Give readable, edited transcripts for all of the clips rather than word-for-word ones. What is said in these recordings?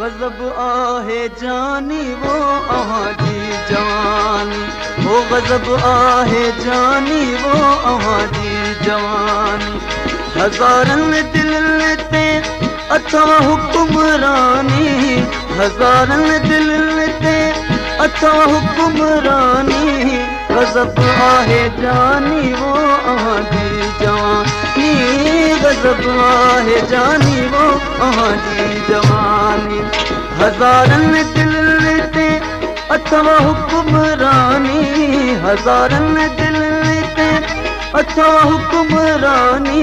गज़ब आहे जानी वो अव्हां जी जवानी, वो गज़ब आहे जानी वो अव्हां जी जवानी। हज़ारनि दिलनि ते अथव हुकुमरानी, हज़ारनि दिलनि ते अथव हुकुमरानी। गज़ब आहे जानी वो अव्हां जी जवानी, गज़ब आहे जानी वो अव्हां जी जवानी। हज़ारनि दिलनि ते अथव हुकुमरानी, हज़ारनि दिलनि ते अथव हुकुमरानी।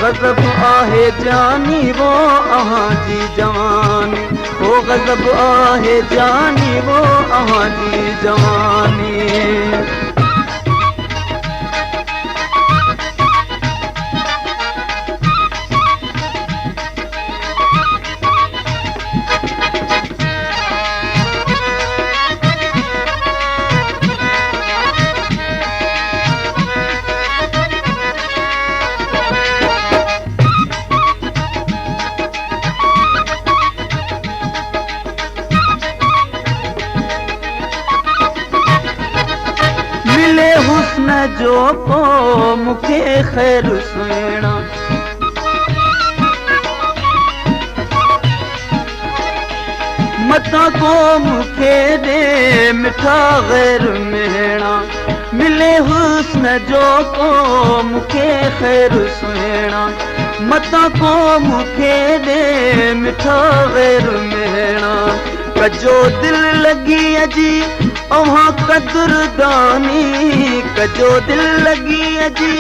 गज़ब आहे जानी वो अव्हां जी जवानी, वो गज़ब आहे जानी वो अव्हां जी जवानी। मिले हुस्न जो को मूंखे ख़ैर सुहिणा, मथां को मूंखे ॾे मिठा ग़ैर मेणा। मिले हुस्न जो को मूंखे ख़ैर सुहिणा, मथां को मूंखे ॾे मिठा ग़ैर मेणा। कजो दिल लॻी अजी अव्हां क़दुरदानी, कजो दिल लॻी अजी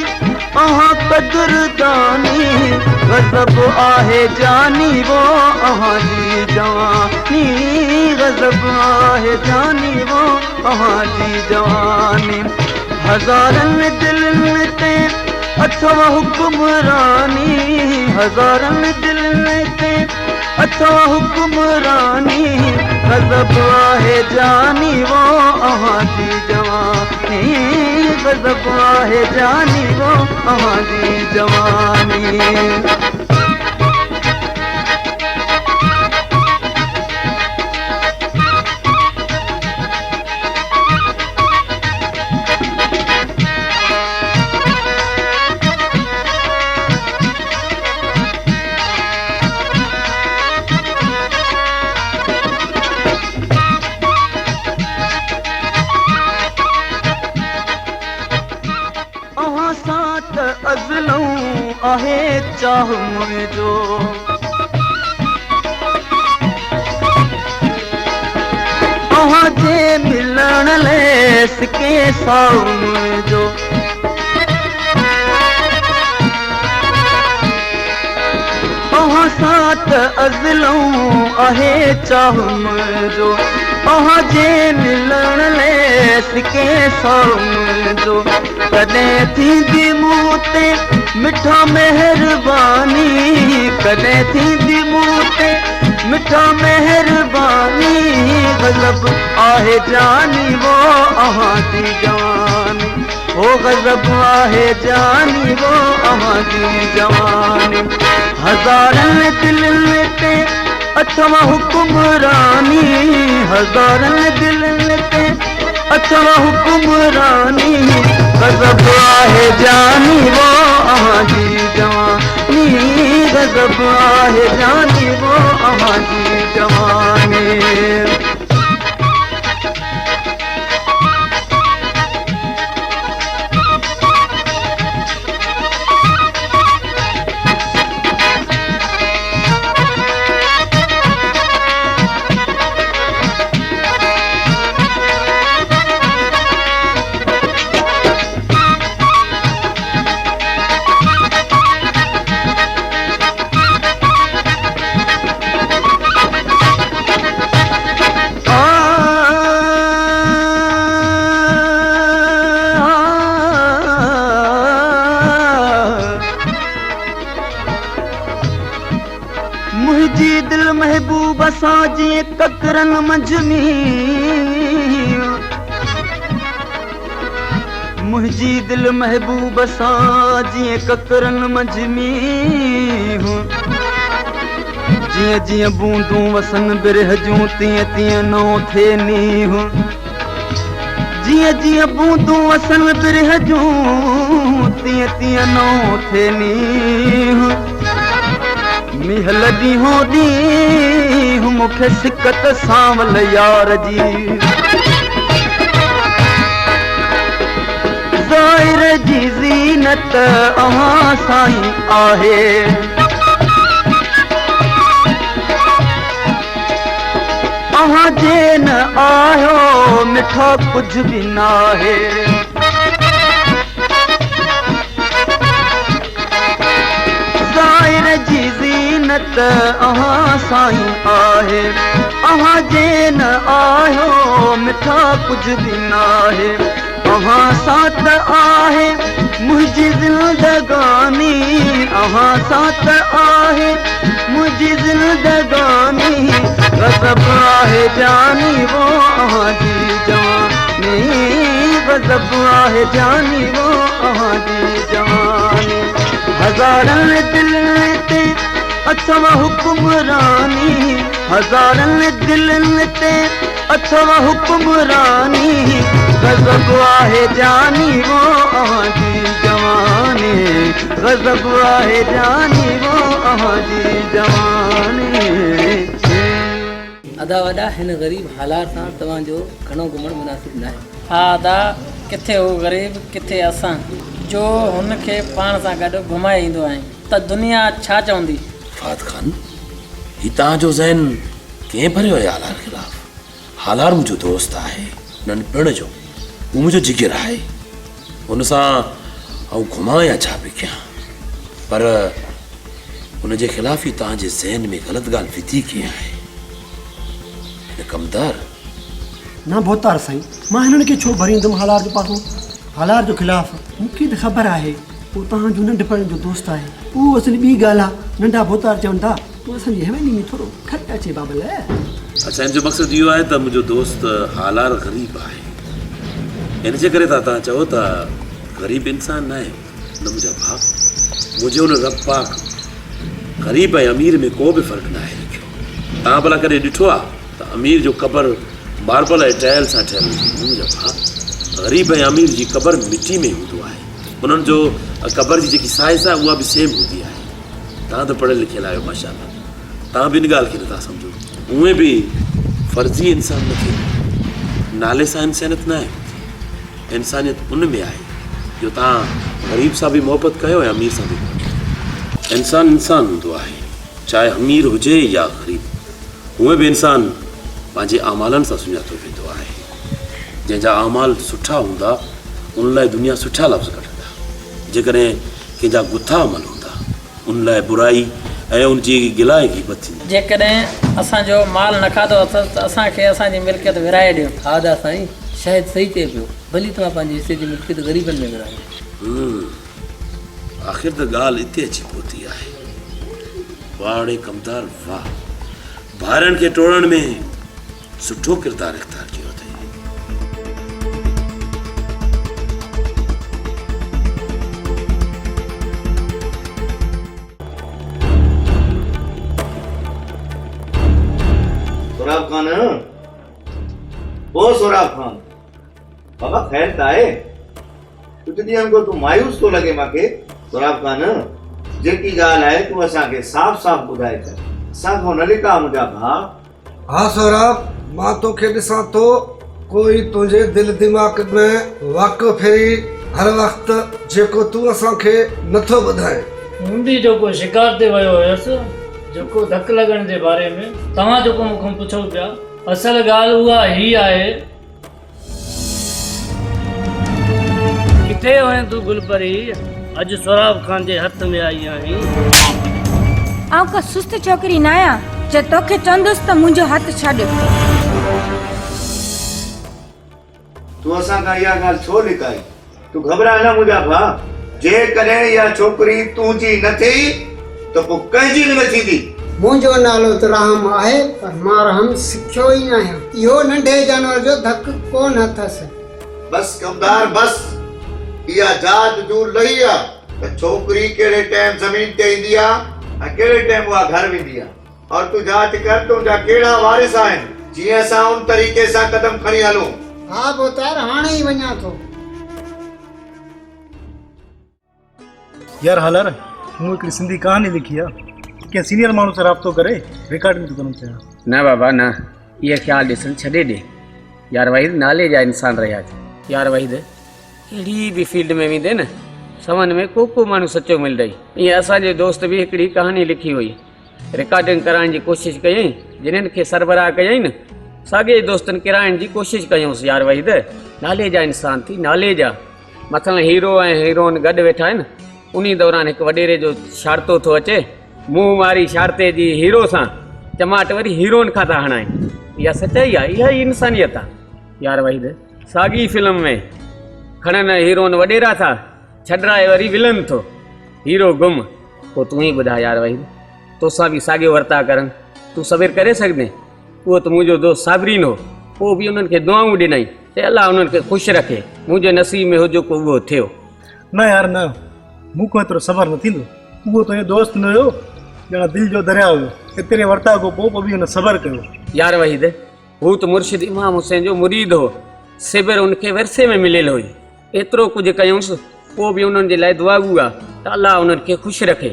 अव्हां क़दुरदानी। गज़ब आहे जानी वो अव्हां जी जवानी, गज़ब आहे जानी वो अव्हां जी जवानी। हज़ारनि दिलनि ते अथव हुकुमरानी, हज़ारनि दिलनि ते अथव हुकुमरानी। गज़ब आहे जानी वो अव्हां जी जवानी, गज़ब आहे जानी वो अव्हां जी जवानी। अव्हां सां त अज़लऊं आहे चाह मुंहिंजो, अव्हां जे मिलण लाइ सिके साओ मुंहिंजो। अव्हां सां त अज़लऊं आहे चाह मुंहिंजो, अव्हां जे मिलण लाइ सिके साओ मुंहिंजो। कॾहिं थींदी मूं ते मिठा महिरबानी, कॾहिं थींदी मूं ते मिठा महिरबानी। गज़ब आहे जानी वो अव्हां जी जवानी, वो गज़ब आहे जानी वो अव्हां जी जवानी। हज़ारनि दिलनि ते अथव हुकुमरानी, हज़ारनि दिलनि ते अथव हुकुमरानी। गज़ब आहे जानी वो अव्हां जी जवानी, गज़ब आहे जानी वो अव्हां जी जवानी। मुंहिंजी दिल महबूब सां जीअं ककरनि मंझि मुंहिंजी दिल महबूब सां जीअं ककरनि मंझि जियां जियां बूंदूं वसन बिरह जूं तीअं तीअं नौ थे नींहुं जियां जियां बूंदूं वसन बिरह जूं तीअं तीअं नौ थे नींहुं मिहल ॾींहों ॾींहुं मूंखे सिकत सांवल यार जी ज़ाहिर जी ज़ीनत अव्हां साईं आहे अव्हां जे न आहियो मिठो कुझु बि नाहे ज़ाहिर जी ज़ीनत अव्हां साईं आहे अव्हां जे न आहियो मिठा कुझु बि नाहे अव्हां सां त आहे मुंहिंजी ज़िंदगानी अव्हां सां त आहे मुंहिंजी ज़िंदगानी गज़ब आहे जानी वो अव्हां जी जवानी गज़ब आहे जानी वो अव्हां जी जवानी हज़ारनि दिलनि ते अथव हुकुमरानी हज़ारनि दिलनि ते अथव हुकुमरानी गज़ब आहे जानी वो अव्हां जी जवानी गज़ब आहे जानी वो अव्हां जी जवानी अदा वॾा हिन ग़रीब हालात सां तव्हांजो घणो घुमणु मुनासिबु न आहे हा अदा किथे हो ग़रीब किथे असां जो हुनखे पाण सां गॾु घुमाए ईंदो आहे त दुनिया छा चवंदी फात खान ही तव्हांजो ज़हन कंहिं भरियो आहे हालार ख़िलाफ़ हालार मुंहिंजो दोस्त आहे नंढपिण जो हू मुंहिंजो जिगर आहे हुन सां आउं घुमां या छा पई कयां पर हुनजे ख़िलाफ़ ई तव्हांजे ज़हन में ग़लति ॻाल्हि विधी कीअं आहे हिन कमदार न भोतार साईं मां हिननि खे छो भरींदुमि हालार जो पासो हालार जो ख़िलाफ़ मूंखे त ख़बर आहे उहो तव्हांजो नंढपण जो दोस्त आहे उहो असली ॿी ॻाल्हि आहे नंढा भोतार चवनि था तूं असांजी हवेली में थोरो खट अचे बाबल अच्छा हिन जो मक़सदु इहो आहे त मुंहिंजो दोस्त हालार ग़रीब आहे हिन जे करे तव्हां चओ त ग़रीब इंसान न आहे न मुंहिंजा भाउ मुंहिंजो हुन रब पाक ग़रीब ऐं अमीर में को बि फ़र्क़ु न आहे रखियो तव्हां भला कॾहिं ॾिठो आहे त अमीर जो क़बर मार्बल ऐं टाइल सां ठहियलु मुंहिंजा भाउ ग़रीब ऐं अमीर जी क़बर मिटी में हूंदो आहे उन्हनि जो क़बर जी जेकी साइज़ आहे उहा बि सेम हूंदी आहे तव्हां त पढ़ियल लिखियल आहियो माशाअल्लाह तव्हां बि इन ॻाल्हि खे नथा सम्झो उहे बि फ़र्ज़ी इंसान न थे नाले सां इंसानियत न आहे इंसानियत उन में आहे जो तव्हां ग़रीब सां बि मोहबत कयो ऐं अमीर सां बि इंसान इंसान हूंदो आहे चाहे अमीर हुजे या ग़रीब उहे बि इंसान पंहिंजे अमालनि सां सुञातो वेंदो आहे जंहिंजा अमाल सुठा हूंदा उन लाइ दुनिया सुठा लफ़्ज़ कढंदा जेकॾहिं कंहिंजा गुथा अमल हूंदा उन लाइ बुराई ऐं उनजी गिला ऐं ग़ीबत थींदी जेकॾहिं असांजो माल न खाधो अथसि त असांखे असांजी मिल्कियत विराए ॾियो हा अदा साईं शायदि सही चए पियो भली तव्हां पंहिंजे हिसे जी मिल्कियत ग़रीबनि में विरायो आख़िर त ॻाल्हि हिते अची पहुती आहे वाड़े कमदार वाह ॿारनि खे टोड़ण में सुठो किरदारु इख़्तियार कयो अथई सोराब खान ओ सोराब खान बाबा खैर त आहे कुझु ॾींहंनि खां तूं मायूस थो लॻे मूंखे सोराब खान जेकी ॻाल्हि आहे तूं असांखे साफ़ साफ़ ॿुधाए कर असांखां न लिका मुंहिंजा भाउ हा सोराब मां तोखे ॾिसां थो कोई तुंहिंजे दिलि दिमाग़ में वाक़ फेरी हर वक़्तु जेको तूं असांखे नथो ॿुधाए मुंडी जेको शिकार ते वियो हुयसि जेको धक लॻण जे बारे में तव्हां जेको मूंखां पुछो पिया असल ॻाल्हि उहा ही आहे किथे वञे तूं गुलपरी अॼु सोराब खान जे हथ में आई आहीं आउं का सुस्त छोकिरी न आहियां जे तोखे चवंदुसि त मुंहिंजो हथ छॾ तूं असांखां इहा ॻाल्हि छो लिकाई तूं घबराए न मुंहिंजा भाउ जेकॾहिं इहा छोकिरी तुंहिंजी न थी त पोइ कंहिंजी बि न थींदी मुंहिंजो नालो त राम आहे पर मां राम सिखियो ई न आहियां इहो नंढे जानवर जो धक कोन अथसि बस कमदार बस इहा जात जूं लही आहे त छोकिरी कहिड़े टाइम ज़मीन ते ईंदी आहे ऐं कहिड़े टाइम उहा घर वेंदी आहे और तू जांच कर तुंहिंजा कहिड़ा वारिस आहिनि जीअं असां उन तरीक़े सां कदम खणी हलूं। हा बोतार हाणे ई वञा थो। यार हालार मूं हिकिड़ी सिंधी कहानी लिखी आहे, कंहिं सीनियर माण्हू सां राब्तो करे रिकॉर्डिंग थो करणु चाहियां। न बाबा न, इहे ख़्यालु ॾिसणु छॾे ॾे। यार वहीद नाले जा इंसान रहिया। यार वहीद कहिड़ी बि फील्ड में वेंदे न सवन में को माण्हू सचो मिलंदई। ईअं असांजे दोस्त बि हिकिड़ी कहानी लिखी हुई, रिकॉर्डिंग कराइण जी कोशिशि कयईं, जिन्हनि खे सरबराह कयईं न साॻे दोस्तनि किराइण जी कोशिशि कयूंसि। यार वहीद नाले जा इंसान थी, नाले जा। मथां हीरो ऐं हीरोइन गॾु वेठा आहिनि, उन दौरान हिकु वॾेरे जो शारतो थो अचे, मुंहुं वारी शारते जी हीरो सां चमाट वरी हीरोइन खां था हणाइनि। इहा सचाई आहे, इहा ई इंसानियत आहे। यार वहीद साॻी फिल्म में खणनि हीरोइन वॾेरा था, छॾराए वरी विलन थो, हीरो गुम। पोइ तूं ई ॿुधाए यार वहीद, तोसां बि साॻियो वर्ता करनि, तूं सबीर करे सघंदे? उहो त मुंहिंजो दोस्त साबरीन हो, पोइ बि उन्हनि खे दुआऊं ॾिनई त अलाह उन्हनि खे ख़ुशि रखे। मुंहिंजे नसीब में हुजो को उहो थियो। न यार न, मूंखे एतिरो सबर न थींदो। उहो तुंहिंजो दोस्त न हुयो, ॼणा दिलि जो दरिया हुयो। एतिरे वर्ता खां पोइ बि हुन सबर कयो। यार वहीद हू त मुर्शिद इमाम हुसैन जो मुरीद हो, सिबिर उनखे विरसे में मिलियल हुई। एतिरो कुझु कयूंसि, पोइ बि उन्हनि जे लाइ दुआ आहे त अलाह उन्हनि खे ख़ुशि रखे।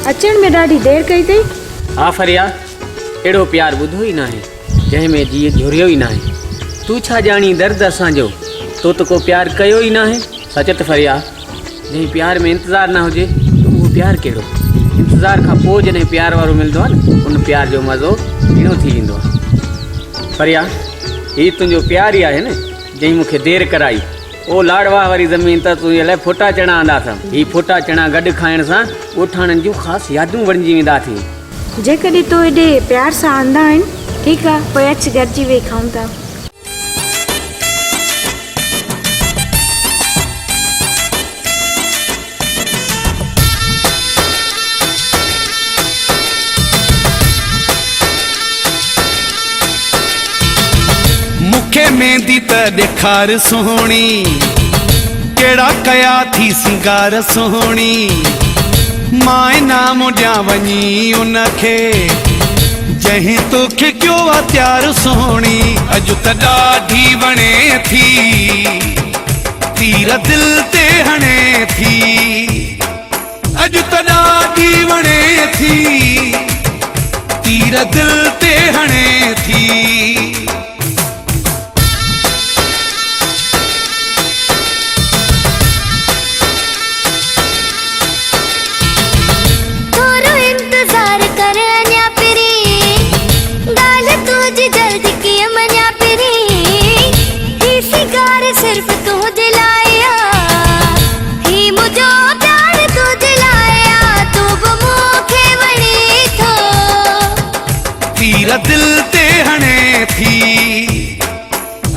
अचण में ॾाढी देरि कई अथई। हा फरिया, अहिड़ो प्यार ॿुधो ई न आहे जंहिंमें जीअं झुरियो ई न आहे। तूं छा ॼाणी दर्द असांजो, तो त को प्यार कयो ई न आहे। सच त फरिया, जंहिं प्यार में इंतज़ारु न हुजे त उहो प्यार कहिड़ो। इंतज़ार खां पोइ जॾहिं प्यार वारो मिलंदो आहे न, उन प्यार जो मज़ो ॿीणो थी वेंदो आहे। फरिया हीउ तुंहिंजो प्यार ई आहे न जंहिं मूंखे देरि कराई। ओ लाड़वा वारी ज़मीन त तुंहिंजे लाइ फुटा चणा आंदा अथमि। हीउ फुटा चणा गॾु खाइण सां ॻोठाणनि जूं ख़ासि यादूं बणिजी वेंदा थी। जेकॾहिं तो एॾे प्यार सां आंदा आहिनि, ठीकु आहे, पोइ अच गॾिजी वेही खाऊं था। मूंखे मेहंदी त ॾेखार सोहणी, कहिड़ा कया थी सिंगार सोहणी। मां इनाम ॾियां वञी उनखे जंहिं तोखे कयो आहे तयारु सोहणी। अॼु त ॾाढी वणे थी, तीर दिल ते हणे थी। अॼु त ॾाढी वणे थी, तीर दिल ते हणे थी। दिल ते हणे थी,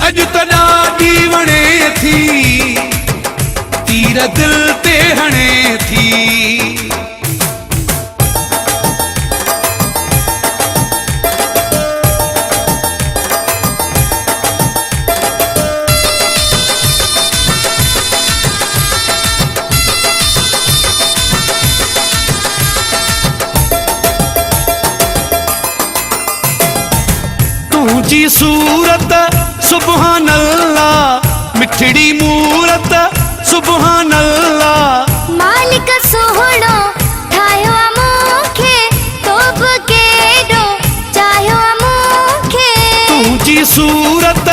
अॼु त ॾाढी वणे थी, तीर दिल ते हणे थी। तुझी सूरत सुभान अल्लाह, मिठड़ी मूरत सुभान अल्लाह। मालिक सोहणो ठाहियो मूंखे, तो बि केॾो चाहियो मूंखे। तुझी सूरत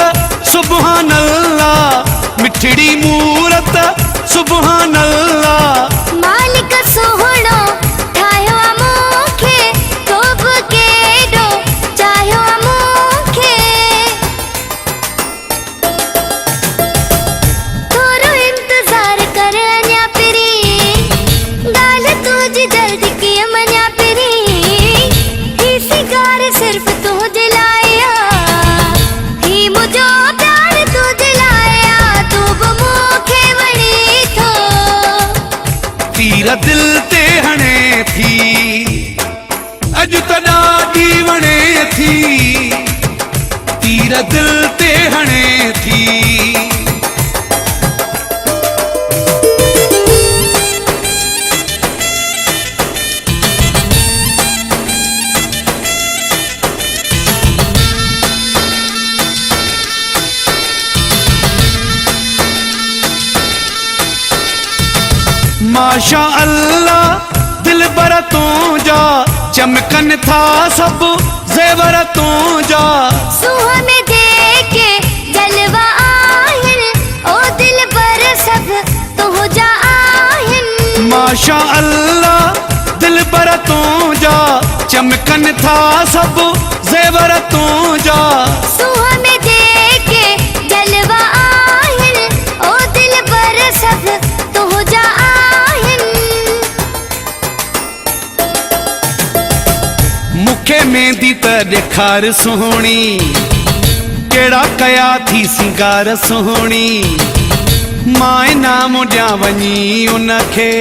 सुभान अल्लाह, मिठड़ी मूरत सुभान अल्लाह। मालिक सोहणो ठाहियो मूंखे, तो बि केॾो चाहियो मूंखे। थोरो इंतज़ार कर अञा पहिरी, ॻाल्हि तुंहिंजी जल्दी कीअं मञा पहिरी। ही सिंगार सिर्फ़ तुंहिंजे लाइ आहे, ही मुंहिंजो प्यार तुंहिंजे लाइ आहे। तूं बि मूंखे वणी थो, तीर दिल ते हणे थी। अॼु त ॾाढी वणे थी, तीर दिल ते हणे थी। माशा अल्लाह दिल बर तू जा चमकन था सब जेवर तू जा। सुहाने देखे जलवा आहिन ओ दिल बर सब तू जा आहिन। माशा अल्लाह दिल बर तू जा चमकन था सब जेवर तू जा। सुहाने देखे जलवा आहिन ओ दिल बर सब तू जा आहिन। मुखे मेहंदी त ॾेखार सुहिणी कहिड़ा कया थी सिंगार सुहिणी। मां इनाम ॾियां वञी उनखे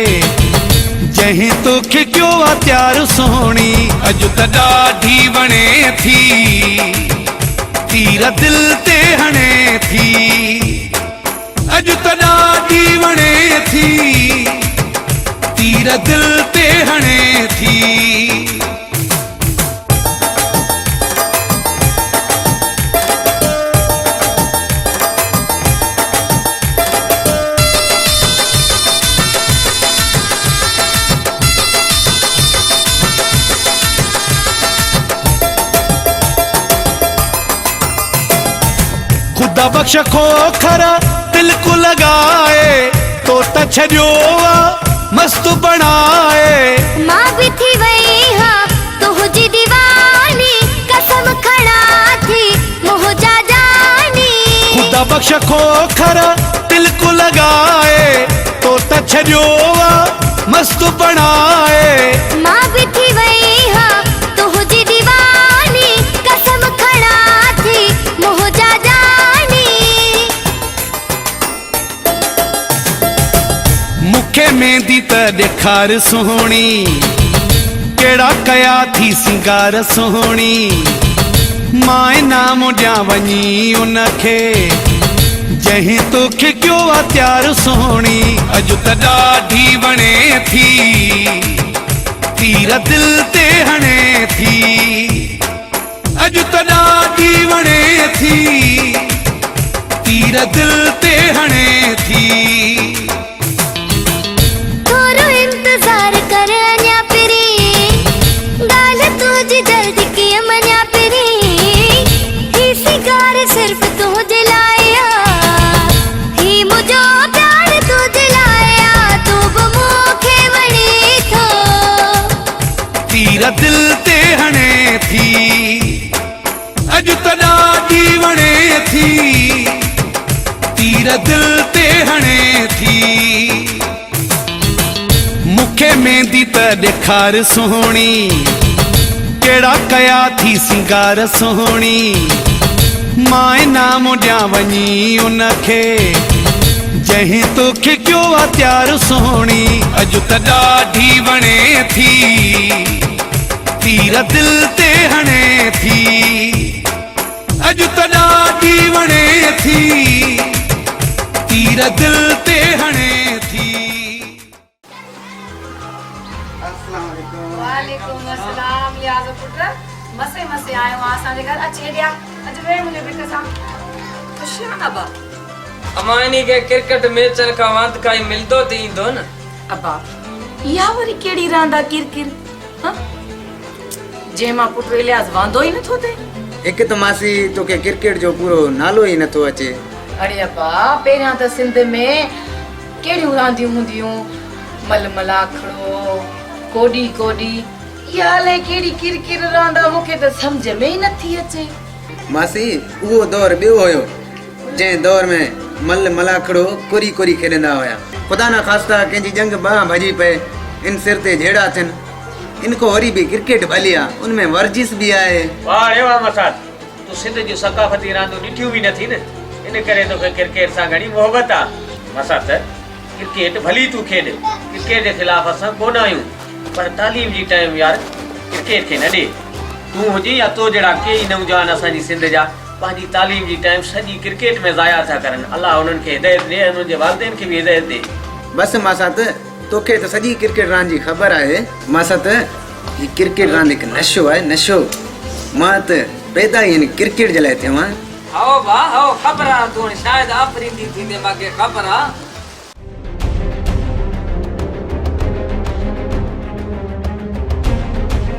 जंहिं तोखे कयो आहे प्यार सुहिणी। अॼु त ॾाढी वणे थी तीर दिल ते हणे थी। अॼु त ॾाढी वणे थी तीर दिल ते हणे थी। खुदा बख्श खोखर दिल को लगाए तो त छॾियो मस्त बनाए। मां भी थी वई हाँ तुझी दीवानी कसम खड़ा थी मुझा जानी। खुदा बख्श खोखर दिल को लगाए तो त छॾियो मस्त बनाए। मां भी थी वई हाँ तुझी दीवानी कसम खड़ा थी मुझा जानी। मुखे मेहंदी त ॾेखार सुहिणी कहिड़ा कया थी सिंगार सुहिणी। मां इनाम ॾियां वञी उनखे जंहिं तोखे कयो आहे प्यार सुहिणी। अॼु त ॾाढी वणे थी तीर दिल ते हणे थी। अॼु त ॾाढी वणे थी तीर दिल ते हणे थी। थोरो इंतजार कर अञा पहिरीं ॻाल्हि तुंहिंजी जल्दी कीअं मञा पहिरीं। ही सिंगार सिर्फ़ तुंहिंजे लाइ ही मुंहिंजो प्यार तुंहिंजे लाइ तूं बि मूंखे वणी थो। तीर दिल ते हणे थी। अॼु त ॾाढी वणे थी तीर दिल ते हणे थी। मुखे मेहंदी त ॾेखार सुहिणी कहिड़ा कया थी सिंगार सुहिणी। मां इनाम ॾियां वञी उनखे जंहिं तोखे कयो आहे प्यार सुहिणी। अॼु त ॾाढी वणे थी तीर दिल ते हणे थी। अॼु त ॾाढी वणे थी तीर दिल ते हणे थी। वालेकुम अस्सलाम लियाज़ो पुट मसे मसे आयो आहे असांजे घर अच हेॾिया अच वेह मुंहिंजे बिट सां खुशियान अबा। अमा इन्ही खे क्रिकेट मैचनि खां वांध काई मिलंदो त ईंदो न। अबा इहा वरी कहिड़ी रांद आहे किरकिर जंहिं मां पुट इलियास वांदो ई नथो थिए। हिकु त मासी तोखे क्रिकेट जो पूरो नालो ई नथो अचे। अरे अबा पहिरियां त सिंध में कहिड़ियूं रांदियूं हूंदियूं मल मलाखड़ो कोडी कोडी इहा अलाए कहिड़ी किरकिर रांद आहे मूंखे त सम्झ में ई नथी अचे। मासी उहो दौर ॿियो हुयो जंहिं दौर में मल मलाखड़ो कोरी कोरी खेॾंदा हुया। ख़ुदा न ख़ास्ता कंहिंजी जंग बांह भॼी पए इन सिर ते जहिड़ा थियनि इनको वरी भी क्रिकेट भली आहे उनमें वर्जिश भी आहे। वाह रे वाह मसाद तू सिंध जो सकाफती रांदू ॾिठियूं भी नथी न इन करे तोखे क्रिकेट सां घणी मोहबत आहे। मसाद क्रिकेट भली तू खेॾ क्रिकेट जे खिलाफ़ असां कोन आहियूं पर तालीम जी टाइम यार क्रिकेट खे न ॾे। तूं हुजे या तो जहिड़ा कई नौजवान असांजी सिंध जा पंहिंजी तालीम जी टाइम सॼी क्रिकेट में ज़ाया था करनि। अलाह उन्हनि खे हिदायत ॾे ऐं उन्हनि जे वालिदैन खे बि हिदायत ॾे। बसि मासात तोखे त सॼी क्रिकेट रांदि जी ख़बर आहे। मासात ही क्रिकेट रांदि हिकु नशो आहे, नशो। मां त पैदा ई हिन क्रिकेट जे लाइ थियो आहियां। आओ भा आओ, ख़बर आहे तूं शायदि आफ़रीदी थींदे, मूंखे ख़बर आहे।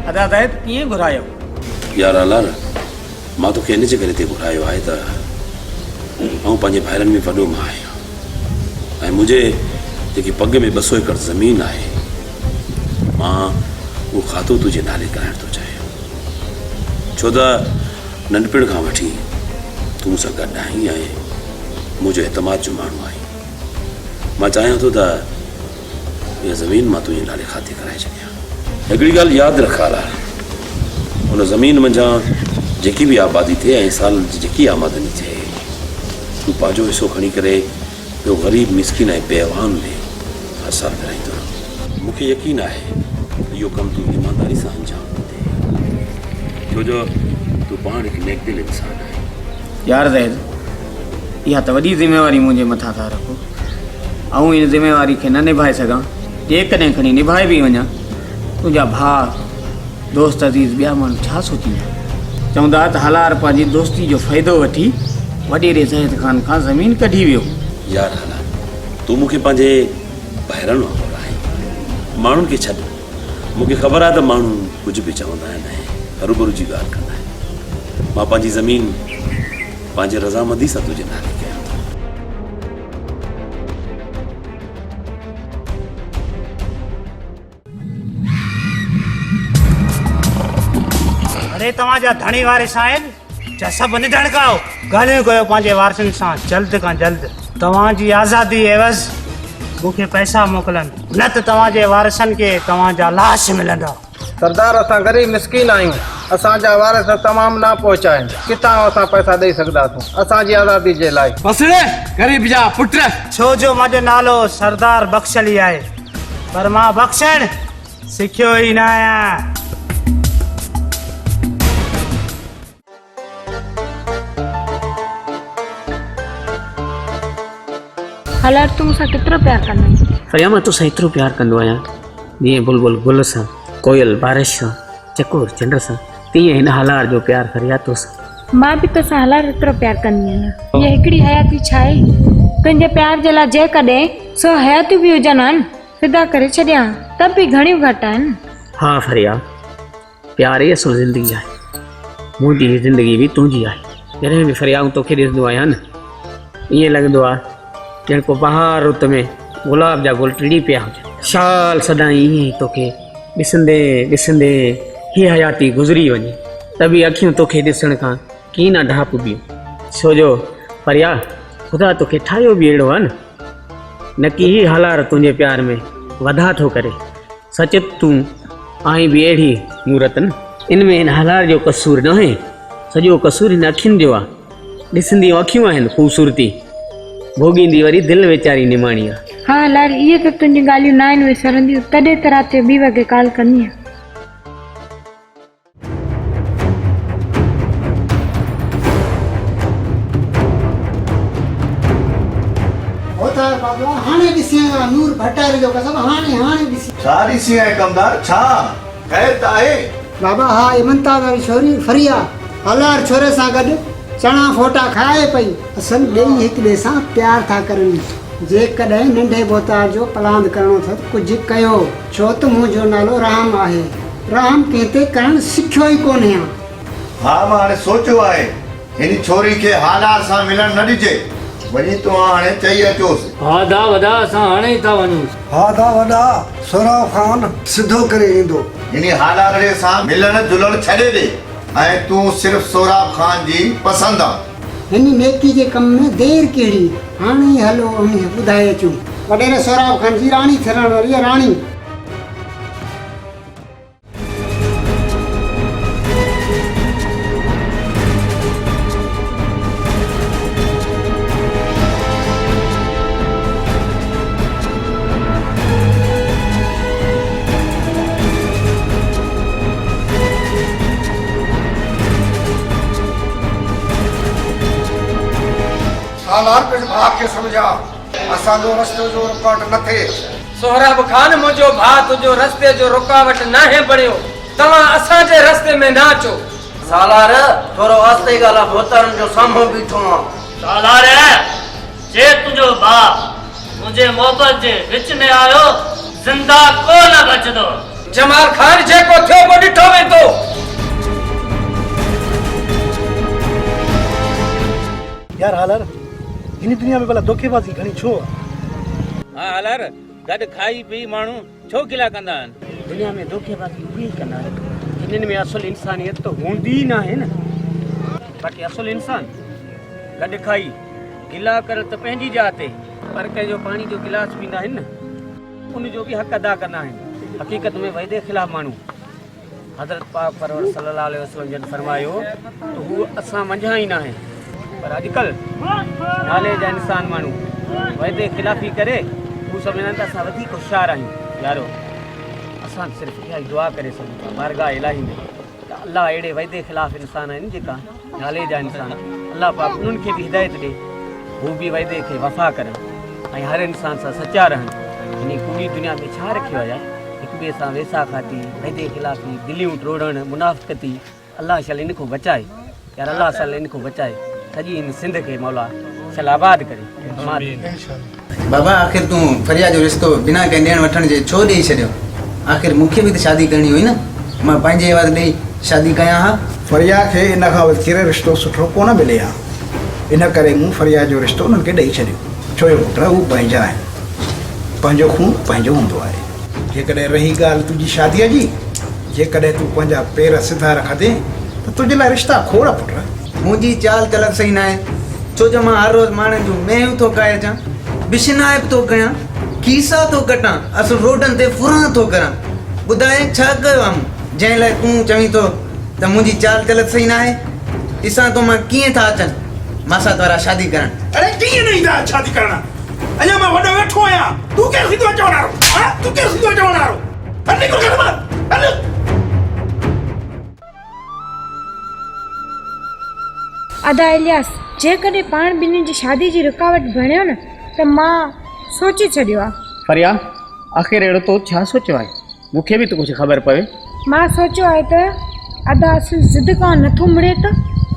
अदा साहिब कीअं घुरायो? यार अलार, मां तोखे इन जे करे ते घुरायो आहे त आउं पंहिंजे भाइरनि में वॾो मां आहियां ऐं मुंहिंजे जेकी पग में 200 एकड़ ज़मीन आहे, मां उहो खातो तुंहिंजे नाले कराइण थो चाहियां। छो त नंढपिण खां वठी तूं सां गॾु आहीं ऐं मुंहिंजो एतमाद जो माण्हू आहीं। मां चाहियां थो त इहा ज़मीन मां तुंहिंजे नाले खाते कराए छॾियां। हिकिड़ी ॻाल्हि यादि रख अलार, उन ज़मीन मंझां जेकी बि आबादी थिए ऐं साल जी जेकी आमदनी थिए, तूं पंहिंजो हिसो खणी करे ॿियो ग़रीब मिसकिन ऐं बेवान में हर साल विराईंदो रहो। मूंखे यकीन आहे इहो कमु तूं ईमानदारी सां अंजाम ॾे, छो जो तूं पाण हिकु नेकदिल इंसान आहीं। यार ज़ैद, इहा त वॾी ज़िमेवारी मुंहिंजे मथां था रखो। ऐं इन ज़िमेवारी खे न निभाए सघां, जेकॾहिं खणी निभाए बि वञा, तुंहिंजा भाउ दोस्त अज़ीज़ ॿिया माण्हू छा सोचींदा? चवंदा त हलार पंहिंजी दोस्ती जो फ़ाइदो वठी वॾेरे ज़ैद ख़ान खां ज़मीन कढी वियो। यार हलार, तूं मूंखे पंहिंजे भाइरनि वांगुरु आहीं। माण्हुनि खे छॾ, मूंखे ख़बर आहे त माण्हू कुझु बि चवंदा आहिनि ऐं हरूभरू जी ॻाल्हि कंदा आहिनि। मां पंहिंजी ज़मीन पंहिंजे रज़ामंदी सां तुंहिंजे नाले कयां थो। अरे तव्हांजा धणी वारिस आहिनि छा? सभु निधण कयो, ॻाल्हियूं कयो पंहिंजे वारसनि सां जल्द खां जल्द। तव्हांजी आज़ादी एवज़ मूंखे पैसा मोकिलनि, न त तव्हांजे वारसनि खे तव्हांजा लाश मिलंदा। सरदार, असां ग़रीब मिसकीन आहियूं, असांजा वारस तमामु ना पहुचाइनि, किथां असां पैसा ॾेई सघंदासीं असांजी आज़ादी जे लाइ। ग़रीब जा पुट, छो जो मुंहिंजो नालो सरदार बख़्शली आहे, पर मां बख़्शण सिखियो ई न आहियां। हलार तूं मूंसां केतिरो प्यार कंदा आहीं? फरिया, मां तोसां एतिरो प्यार कंदो आहियां जीअं बुलबुल गुल सां, कोयल बारिश सां, चकोर चंड सां, तीअं हिन हलार जो प्यार फरिया तोसां। मां बि तोसां हलार एतिरो प्यार कंदी आहियां। इहा हिकिड़ी हयाती छा आहे? तुंहिंजे प्यार जे लाइ जेकॾहिं 100 हयातियूं बि हुजनि आहिनि, फिदा करे छॾियां त बि घणियूं घटि आहिनि। हा फरिया, प्यार ई असुल ज़िंदगी आहे। मुंहिंजी ज़िंदगी बि तुंहिंजी आहे। जॾहिं बि फरिया आऊं तोखे ॾिसंदो आहियां न, ईअं लॻंदो आहे ॼण को बहार रुत में गुलाब जा गुल टिड़ी पिया हुजनि। शाल सदाईं ईअं ई तोखे ॾिसंदे ॾिसंदे हीअ हयाती गुज़री वञे, त बि अखियूं तोखे ॾिसण खां कीअं न ढाप बियूं। छो जो फरिया, ख़ुदा तोखे ठाहियो बि अहिड़ो आहे न की हीअ हलार तुंहिंजे प्यार में वधा थो करे। सच तूं आहीं बि अहिड़ी मूरत न, इन में हिन हलार जो कसूर न आहे, सॼो कसूर हिन अखियुनि जो आहे। ॾिसंदियूं अखियूं आहिनि ख़ूबसूरती, भोगींदी वरी दिलि वेचारी निमाणी आहे। हा हलार, इहे त तुंहिंजी ॻाल्हियूं न आहिनि विसरंदियूं, तॾहिं त राति जो 2 वॻे कॉल कंदी आहियां। हाणे ॾिसी नूर भटारे जो कसम, हाणे ॾिसी। छा ॾिसी आहे कमदार? छा ख़ैर त आहे? बाबा हा, इमनताज वारी छोरी फरिया हलार छोरे सां गॾु चणा फोटा खाए पई। असल ॿई हिक ॿिए सां प्यार था करनि। जेकॾहिं नंढे बोतार जो प्लान करणो अथव कुझु कयो, छो त मुंहिंजो नालो राम आहे। राम कंहिं ते करणु सिखियो ई कोन्हे। हा, मां हाणे सोचियो आहे हिन छोरी खे हालार सां मिलण न ॾिजे। वञी तूं हाणे चई अचोसि। हा दा वॾा, असां हाणे ई था वञूं। हा दा वॾा, सोराब ख़ान सिधो करे ईंदो। हिन हालारे सां मिलण जुलण छॾे ॾे ऐं तूं सिर्फ़ सोराब ख़ान जी पसंदि आहे। हिन नेकी जे कम में देर कहिड़ी? हाणे ई हलो ॿुधाए अचूं। वॾेरे सोराब ख़ान जी राणी थियण वारी आहे, राणी। सालार पे भाग के समझा असांजो रस्तो जो रुकावट न थे। सोहराब खान मुंहिंजो भाउ तुंहिंजो रस्ते जो रुकावट नाहे बणियो, तव्हां असांजे रस्ते में न अचो। सालार थोरो आस्ते ॻाल्हि भोतारनि जो साम्हूं बीठो आहे। सालार जे तुंहिंजो भाउ मुंहिंजे मोहबत जे विच में आयो ज़िंदा को न बचंदो। जमाल खान जेको थियो को ॾिठो वेंदो। यार हालार हिन दुनिया में भला धोखेबाज़ी घणी छो आहे? हाँ हालार गॾु खाई पी माण्हू छो गिला कंदा आहिनि? दुनिया में धोखेबाज़ी उहे ई कंदा आहिनि जिन्हनि में असुल इंसानियत त हूंदी ई न आहे न। बाक़ी असुल इंसान गॾु खाई गिला कर त पंहिंजी जात ते, पर कंहिंजो पाणी जो गिलास पींदा आहिनि न उनजो बि हक़ अदा कंदा आहिनि। हक़ीक़त में वैदे ख़िलाफ़ माण्हू हज़रत पाक परवर सल्लल्लाहु अलैहि वसल्लम जन फरमायो त हू असां मंझां ई न आहे, पर अॼुकल्ह नाले जा इंसान माण्हू वैदे ख़िलाफ़ी करे हू सम्झनि था असां वधीक होशियारु आहियूं। यारो असां सिर्फ़ु इहा ई दुआ करे सघूं था बारगाह इलाही में त अलाह अहिड़े वैदे ख़िलाफ़ इंसान आहिनि जेका नाले जा इंसान, अलाह पाक उन्हनि खे बि हिदायत ॾे हू बि वैदे खे वफ़ा करनि ऐं हर इंसान सां सचा रहनि। हिन कूड़ी दुनिया में छा रखियो आहे यार? हिक ॿिए सां वेसा खाती, वैदे ख़िलाफ़ी, दिलियूं टोड़ण, मुनाफ़िक़ती। अलाह शल इन खां बचाए यार, अलाह शल इन खां बचाए सॼी इन सिंध खे मौला शल आबाद करे। बाबा आख़िर तूं फरिया जो रिश्तो बिना कंहिं ॾियण वठण जे छो ॾेई छॾियो? आख़िर मूंखे बि त शादी करणी हुई न, मां पंहिंजे आवाज़ ॾेई शादी कयां हा। फरिया खे इन खां वधीक रिश्तो सुठो कोन मिले हा, इन करे मूं फरिया जो रिश्तो उन्हनि खे ॾेई छॾियो। छो जो पुट हू पंहिंजा आहिनि, पंहिंजो खून पंहिंजो हूंदो आहे। जेकॾहिं रही ॻाल्हि तुंहिंजी शादीअ जी, जेकॾहिं तूं पंहिंजा पेर सिधा रखंदे त तुंहिंजे लाइ रिश्ता खोड़ पुट। मुंहिंजी चाल चलक सही न आहे, छो जो मां हर रोज़ु माण्हुनि जूं मेयूं थो खाए अचां, बिशनाइब थो कयां, खीसा थो कटां, असुल रोडनि ते फुरां थो करां। ॿुधाए छा कयो आहे मूं जंहिं लाइ तूं चवीं थो त मुंहिंजी चाल चलक सही न आहे? ॾिसां थो मां कीअं था अचनि मासात वारा शादी करण। अरे कीअं न ईंदा शादी करण? अञा मां वॾो वेठो आहियां, तूं केरु थींदो चवण वारो? तूं केरु थींदो चवण वारो? हल निकिर घर मां, हल। अदा इलियास, जेकॾहिं पाण ॿिन्हिनि जी शादी जी रुकावट बणियो न त मां सोचे छॾियो आहे। फरिया आख़िर अहिड़ो तो छा सोचियो आहे? मूंखे बि त कुझु ख़बर पवे। मां सोचियो आहे त अदा असुल ज़िद खां नथो मुड़े त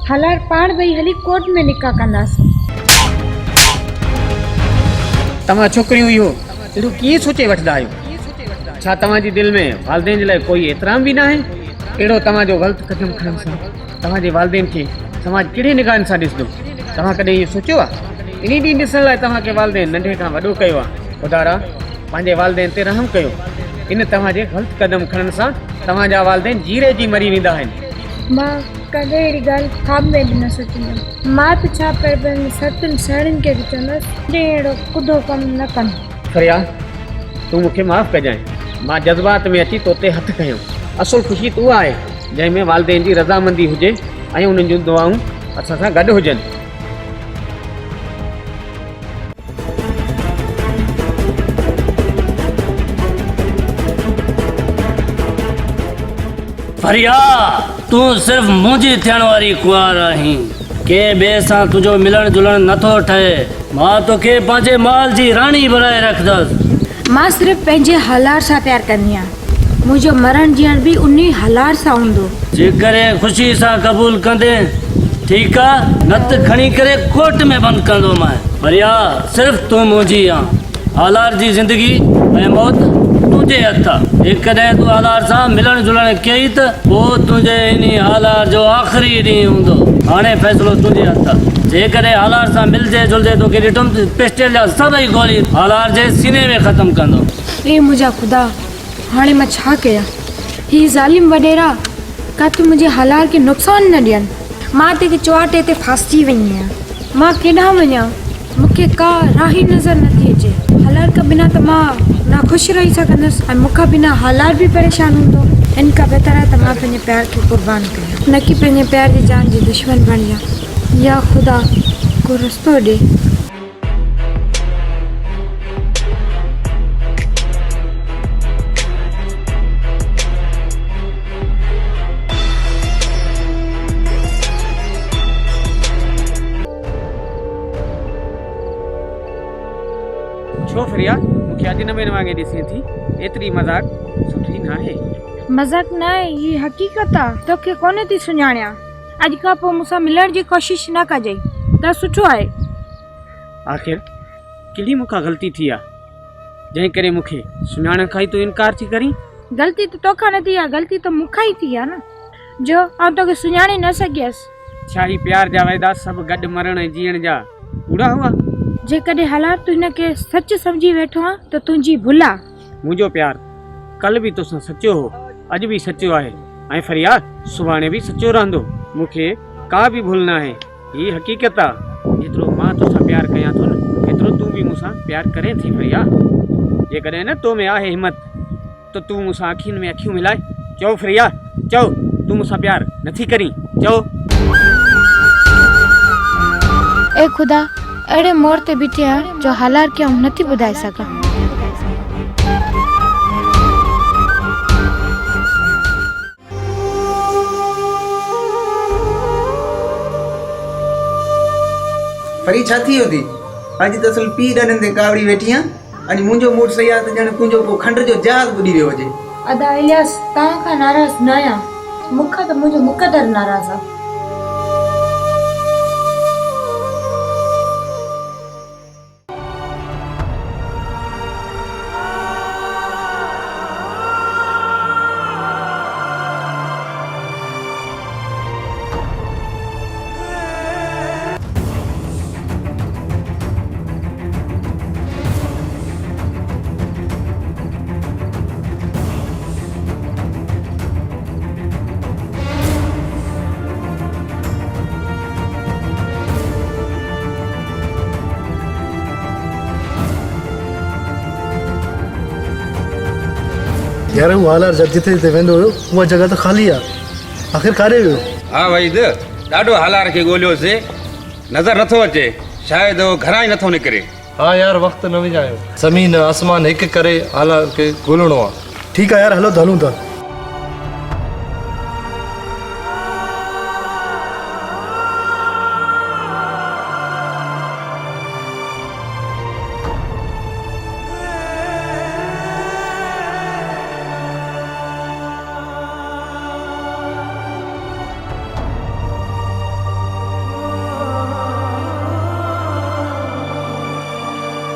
हलार पाण ॿई हली कोर्ट में निकाह कंदासीं। तव्हां छोकिरियूं इहो अहिड़ो कीअं सोचे वठंदा आहियो? छा तव्हांजी दिलि में वालदेन जे लाइ कोई एतिराम बि न आहे? अहिड़ो तव्हांजो ग़लति क़दम खणण सां तव्हांजे वालदेन खे समाज कहिड़े निगाहनि सां ॾिसंदो? तव्हां कॾहिं इहो सोचियो आहे? इन ॾींहुं ॾिसण लाइ तव्हांखे वालदेन नंढे खां वॾो कयो आहे। ख़ुदारा पंहिंजे वालदेन ते रहम कयो। इन तव्हांजे ग़लति क़दम खणण सां तव्हांजा वालदेन जीरे जी मरी वेंदा आहिनि। मां कॾहिं अहिड़ी ॻाल्हि ख़्वाब में बि न सोचींदमि। मां त छा पर पंहिंजे सतनि साड़ियुनि खे बि चवंदसि अहिड़ो कुदो कमु न कनि। फरिया तूं मूंखे माफ़ु कजांइ, मां जज़्बात में अची तोते हथु खयो। असुल ख़ुशी तूं आहे जंहिंमें वालदेन जी रज़ामंदी हुजे ऐं उन्हनि जूं दुआऊं असां सां गॾु हुजनि। फरिया तूं सिर्फ़ मुंहिंजी थियण वारी कुंवार आहीं, कंहिं ॿिए सां तुंहिंजो मिलण जुलण नथो ठहे। मां तोखे पंहिंजे माल जी राणी बणाए रखंदसि। मां सिर्फ़ु पंहिंजे हलार सां प्यार कंदी आहियां, मुंहिंजो मरण जीअण बि उन हलार सां हूंदो। जेकॾहिं ख़ुशी सां क़बूल कंदे ठीकु आहे, न त खणी करे कोर्ट में बंदि कंदो मां। फरिया सिर्फ़ु तूं मुंहिंजी आहे, हलार जी ज़िंदगी ऐं मौत तुंहिंजे हथ आहे। जेकॾहिं तूं हलार सां मिलण जुलण कई त पोइ तुंहिंजे इन हलार जो आख़िरी ॾींहुं हूंदो। हाणे फ़ैसिलो तुंहिंजे हथ आहे। जेकॾहिं हलार सां मिलजे जुलजे तोखे ॾिठुमि पिस्टल जा सभई गोली हलार जे सीने में ख़तमु कंदो। ए मुंहिंजा ख़ुदा, हाणे मां छा कयां? ही ज़ालिम वॾेरा काथे मुंहिंजे हलार खे नुक़सानु न ॾियनि। मां ते चौहाटे ते फासिजी वई आहियां। मां केॾांहुं वञा? मूंखे का राह ई नज़र नथी अचे। हलार खां बिना त मां ना ख़ुशि रही सघंदसि ऐं मूंखां बिना हलार बि परेशान हूंदो। इन खां बहितर आहे त मां पंहिंजे प्यार खे क़ुर्बान कयां, न की पंहिंजे प्यार जी जान जी दुश्मन बणिजां। या ख़ुदा को रस्तो ॾे। छो फिरिया मूंखे अॼु नवे वांगे ॾिसे थी एतिरी मज़ाक सुठी न आहे मज़ाक न आहे ही हक़ीक़त आहे तोखे कोन्ह थी सुञाणिया अॼु खां पोइ मूंसां मिलण जी कोशिश न कजांइ त सुठो आहे आख़िर कहिड़ी मूंखां ग़लती थी आहे जंहिं करे मूंखे सुञाणण खां ई तूं इनकार थी करीं ग़लती त तोखां न थी आहे ग़लती त मूंखां ई थी आहे न जो आउं तोखे सुञाणे न सघियसि छा ही प्यार जा वाइदा सभु गॾु मरण ऐं जीअण जा पूरा हुआ जेकॾहिं हालात तूं हिनखे सच सम्झी वेठो आहे त तुंहिंजी भुल आहे मुंहिंजो प्यार कल्ह बि तोसां सचो हो अॼु बि सचो आहे ऐं फरियाद सुभाणे बि सचो रहंदो मूंखे का बि भुल न आहे हीअ हक़ीक़त आहे जेतिरो मां तोसां प्यार कयां थो न एतिरो तूं बि मूंसां प्यार करे थी फरियाद जेकॾहिं न तो में आहे हिमत त तूं मूंसां अखियुनि में अखियूं मिलाए चओ फरियाद चओ तूं मूंसां प्यार नथी करीं चओ ए ख़ुदा अहिड़े मोड़ ते बीठी आहे जो हालात खे आउं नथी ॿुधाए सघां फरी छा थी वियो थी पंहिंजी त असुल पी ॾननि ते कावड़ी वेठी आहे अने मुंहिंजो मूड सही आहे त ॼण तुंहिंजो को खंड जो जहाज़ ॿुॾी वियो हुजे अदा इलियास तव्हां खां नाराज़ न आहियां मूंखां त मुंहिंजो मुक़दर नाराज़ आहे यार वो हालार जब जिते जिते वेंदो हुयो उहा जगह त ख़ाली आहे आख़िर काॾे वियो हा वहीद ॾाढो हालार खे ॻोल्हियोसीं नज़र नथो अचे शायदि उहो घरां ई नथो निकिरे हाँ यार वक्त न विझायो ज़मीन आसमान हिकु करे हालार खे ॻोल्हणो आहे ठीकु आहे यार हलो त हलूं था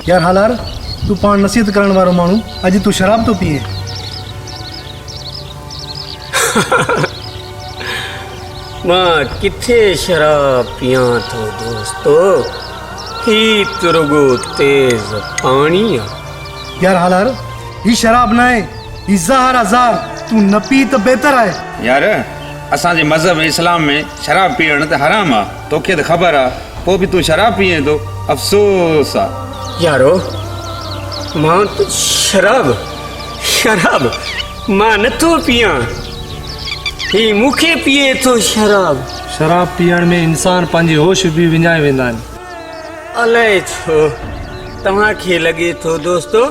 यार हालार तू पाण नसीहत करण वारो माण्हू अॼु तू शराब तो पीए मां किथे शराब पियां थो दोस्तो ही तुरगो तेज पाणी आहे यार हालार ही शराब न आहे ही ज़हर अज़ार तू न पी त बहितर आहे यार असांजे मज़हब इस्लाम में शराब पीअण त हराम आहे तोखे त ख़बर आहे पोइ बि तूं शराब पीए थो अफ़सोस आहे यारो मां तो शराब मां नथो पियां ही मूंखे पिए थो शराब पीअण में इंसान पंहिंजी होश बि विञाए वेंदा आहिनि अलाए छो तव्हांखे लॻे थो दोस्तो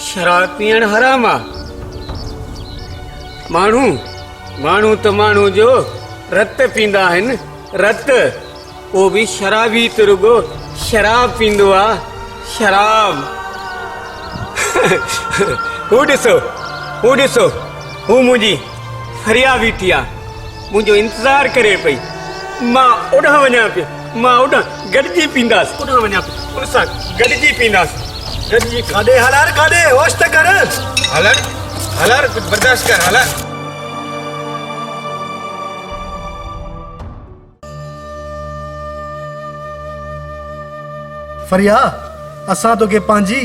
शराब पीअण हराम आहे माण्हू त माण्हू जो रत पींदा आहिनि रत उहो बि शराबी त रुगो शराब पींदो आहे शराब हू ॾिसो हू मुंहिंजी फरिया बीठी आहे मुंहिंजो इंतज़ारु करे पई मां ओॾां वञा पियो मां ओॾां गॾिजी पींदासीं ओॾां वञा पियो उन सां गॾिजी पींदासीं गॾिजी काॾे हालार काॾे होश त कर हालार कुझु बर्दाश्त कर हालार फरिया असां तोखे पंहिंजी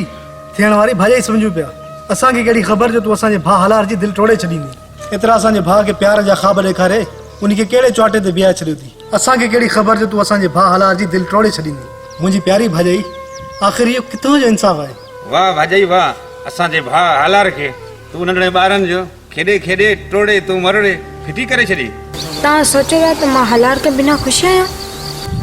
थियण वारी भाॼाई सम्झूं पिया असांखे कहिड़ी ख़बर जो तूं असांजे भाउ हालार जी दिलि टोड़े छॾींदी एतिरा असांजे भाउ खे प्यार जा ख़्वाब ॾेखारे उनखे कहिड़े चौटे ते बीहाए छॾियो थी असांखे कहिड़ी ख़बर जो तूं असांजे भाउ हालार जी दिलि टोड़े छॾींदी मुंहिंजी प्यारी भाॼाई आख़िर इहो किथां जो इंसाफ़ आहे वाह भाॼाई वाह असांजे भाउ हालार खे तूं नंढड़े ॿारनि जो खेॾे खेॾे टोड़े तूं मरड़े फिटी करे छॾी तव्हां सोचो था त मां हालार के बिना ख़ुशि आहियां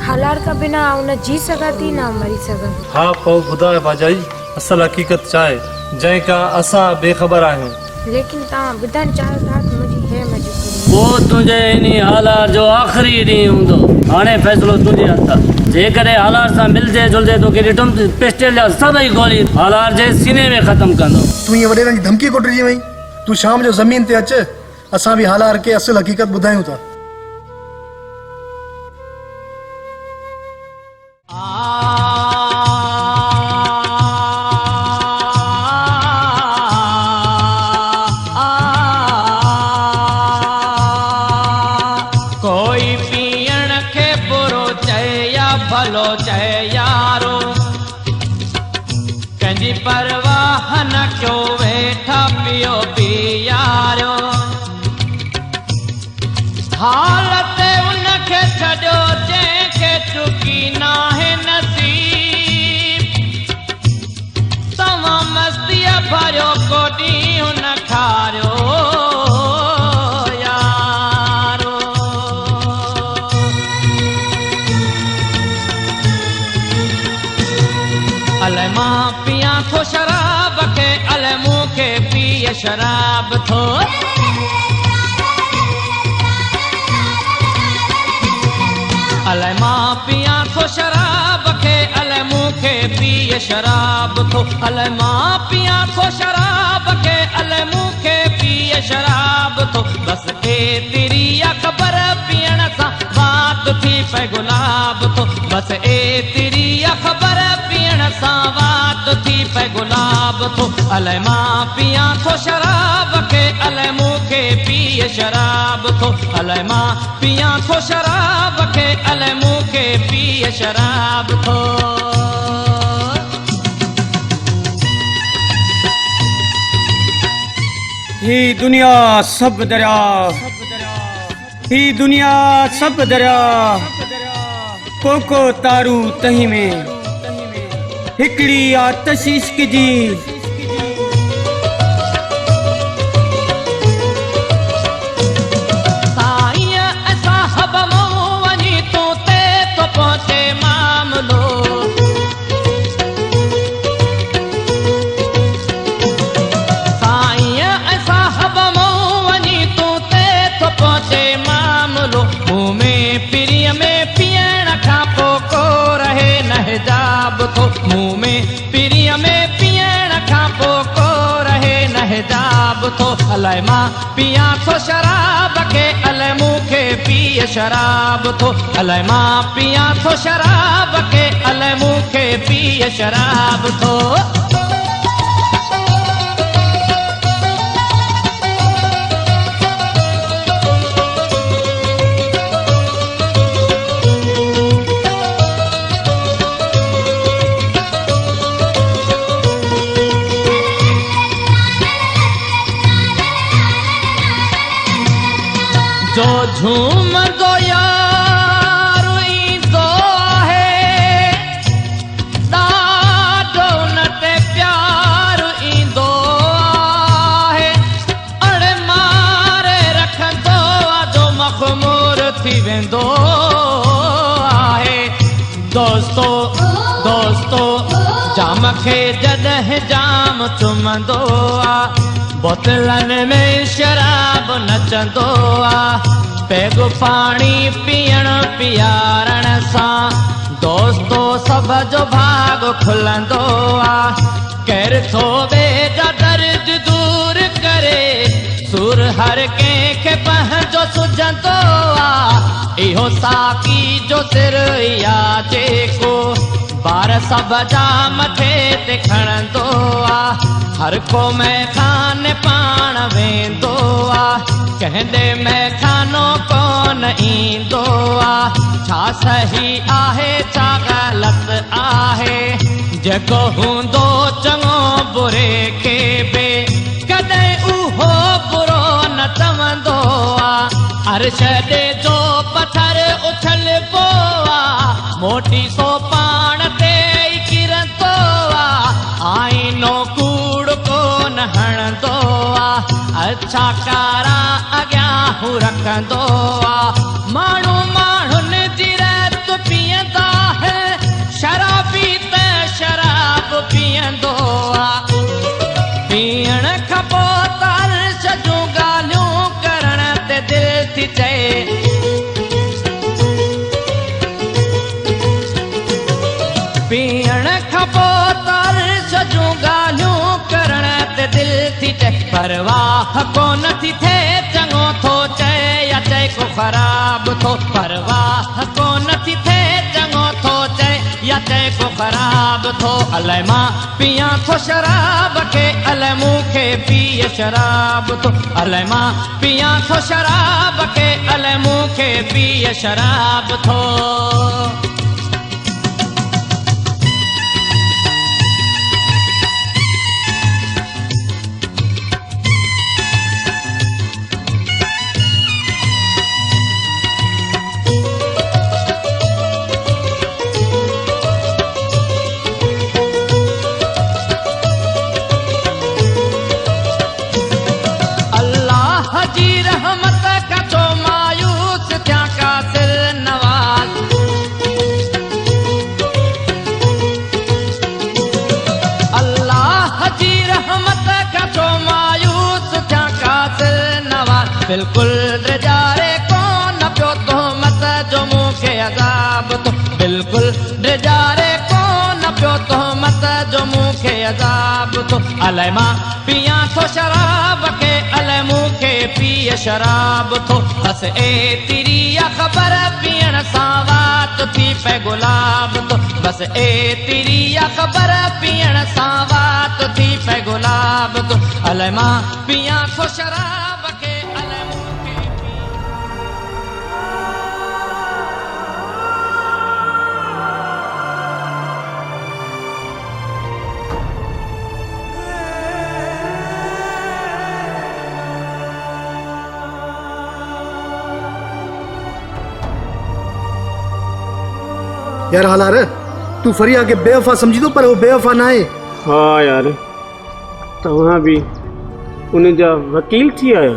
हालार का बिना न जी सघां थी न मरी सघां हा पोइ ॿुधाए भाॼाई असल हक़ीक़त छा आहे जंहिं खां असां बेख़बर आहियूं लेकिन तव्हां ॿुधणु चाहियो था त मुंहिंजी हे मजबूरी वो तुझे इन्हीं हालात जो आखिरी ॾींहुं हूंदो। हाणे फ़ैसिलो तुंहिंजे हथ आहे। जेकॾहिं हालात सां मिलजे जुलजे तोखे ॾिठुमि त पिस्टल जा सभई गोली हालात जे सीने में ख़तमु कंदो। तूं ईअं वॾेरनि जी धमकी कोटरिजी वई। तूं शाम जो ज़मीन ते अच, असां बि हालात खे असुल हक़ीक़त ॿुधायूं था। कोई पीअण खे बुरो चए या भलो चए यारो, कंहिंजी परवाह न कयो वेठा पियो पी यारो। हालत उनखे छॾियो जंहिंखे चुकी नाहे नसीब, तव्हां मस्तीअ भरियो को ॾींहुं न खारियो यारो। अलाए मां पियां थो शराब खे, अलाए मूंखे पीए शराब थो। अलाए मां पियां थो शराब खे, अलाए मूंखे पीए शराब थो। अलाए मां पियां थो शराब खे, अलाए मूंखे पीए शराब थो। बसि एतिरी ख़बर पीअण सां वात थी पए गुलाब थो। बसि एतिरी ख़बर पीअण सां वात थी पए गुलाब थो। अलाए मां पियां थो शराब खे, अलाए मूंखे पीए शराब थो। अलाए मां पियां थो शराब खे, अलाए मूंखे पीए शराब थो। ही दुनिया सब दरिया, ही दुनिया सब दरिया, कोको तारू तही में हिकड़ी आतश इश्क जी। मुंह में पिरीअ में पीअण खां पोइ को रहे न हिजाब थो। अलाए मां पियां थो शराब खे, अलाए मूंखे पीए शराब थो। अलाए मां पियां थो शराब खे, अलाए मूंखे पीए शराब थो। जो झूमंदो यारो ईंदो आहे, ॾाढो उन ते प्यार ईंदो आहे। अड़े मारे रखंदो आहे जो मख़मूर थी वेंदो आहे। दोस्तो दोस्तो जाम खे जॾहिं जाम चुमंदो आहे, बोतलनि में शराब नचंदो आहे। पैगो पाणी पीअण पीआरण सां दोस्तो सभ जो भाग खुलंदो आहे। केर थो ॿिए जा दर्द दूर करे, सुर हर कंहिंखे पंहिंजो सुझंदो आहे। इहो साकी जो सिर या जेको बार सभ जा मथे ते खणंदो आहे। हर को मैखान पाण वेंदो आहे, कंहिंजे मैखानो कोन ईंदो आहे। छा सही आहे छा ग़लति आहे, जेको हूंदो चङो बुरे खे बि कॾहिं उहो बुरो न चवंदो आहे। अर्श ॾे जो पथर उछलबो आहे, मोटी सो पाण ते ई किरंदो आहे। आईनो कूड़ कोन हणंदो आहे, अच्छा कारा अॻियां हू रखंदो आहे। माण्हू माण्हुनि जी रत पीअंदा है, शराबी त शराब पीअंदो आहे। पीअण खां पोइ त अर्श जूं ॻाल्हियूं करण ते दिलि थी चए पीअण खां पोइ तर सजूं ॻाल्हियूं करण ते दिल थी चए परवाह कोन थी थिए चङो थो चए या चए को ख़राब थो परवाह कोन थी थिए चङो थो चए या चए को ख़राब थो अलाए मां पियां थो शराब खे अलाए मूंखे पीए शराब थो अलाए मां पियां थो शराब खे अलाए मूंखे पीए शराब थो बिल्कुल ड्रिजारे कोन पियो तो मत जो मूंखे अज़ाब तो बिल्कुल ड्रिजारे कोन पियो तो मत जो मूंखे अज़ाब तो अलाए मां पियां थो शराब खे अलाए मूंखे पीए शराब थो बस एतिरी ख़बर पीअण सां वात थी पे गुलाब तो बस एतिरी ख़बर पीअण सां वात थी पे गुलाब तो अलाए मां पियां थो शराब खे यार हालार तू फरिया के बेवफा समझी तो पर वो बेवफा ना है। हाँ यार तव्हां भी उन जा वकील थी आयो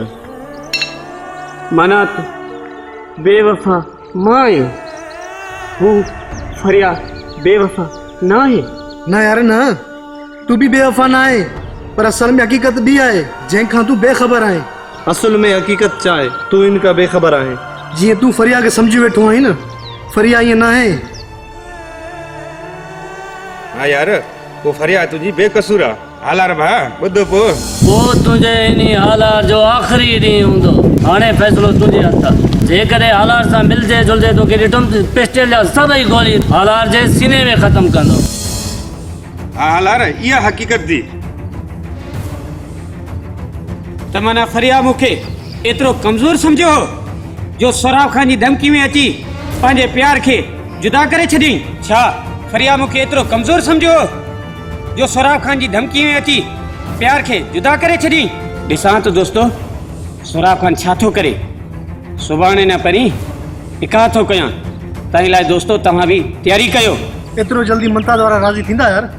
माना त बेवफा मां आहियो हू फरिया बेवफा ना है ना यार ना तू भी बेवफा ना है पर असल में हकीकत भी आहे जंहिंखां तू बेखबर आहे असल में हकीकत छा आहे तू इनका बेखबर आहे जीअं तू फरिया के समझी वेठो आहीं न फरिया ईअं ना आहे हाँ यार वो फरिया तुझी बेकसूर आहे हालार भा ॿुध पोइ तुंहिंजे इन हालार जो आख़िरी ॾींहुं हूंदो हाणे फ़ैसिलो तुंहिंजे हथ आहे जेकॾहिं हालार सां मिलजे जुलजे तोखे ॾिठुमि त पिस्टल जा सभई गोली हालार जे सीने में ख़तमु कंदो हाँ हालार इहा हकीकत थी त माना फरिया मूंखे एतिरो कमज़ोर सम्झो जो सोराब खान जी धमकी में अची पंहिंजे प्यार खे जुदा करे छॾियईं छा फरिया मूंखे एतिरो कमज़ोर सम्झो जो सोराब खान जी धमकी में अची प्यार खे जुदा करे छॾियईं ॾिसां त दोस्तो सोराब खान छा थो करे सुभाणे न परी निकाह थो कयां तंहिं लाइ दोस्तो तव्हां बि तयारी कयो एतिरो जल्दी मुमताज़ वारा राज़ी थींदा यार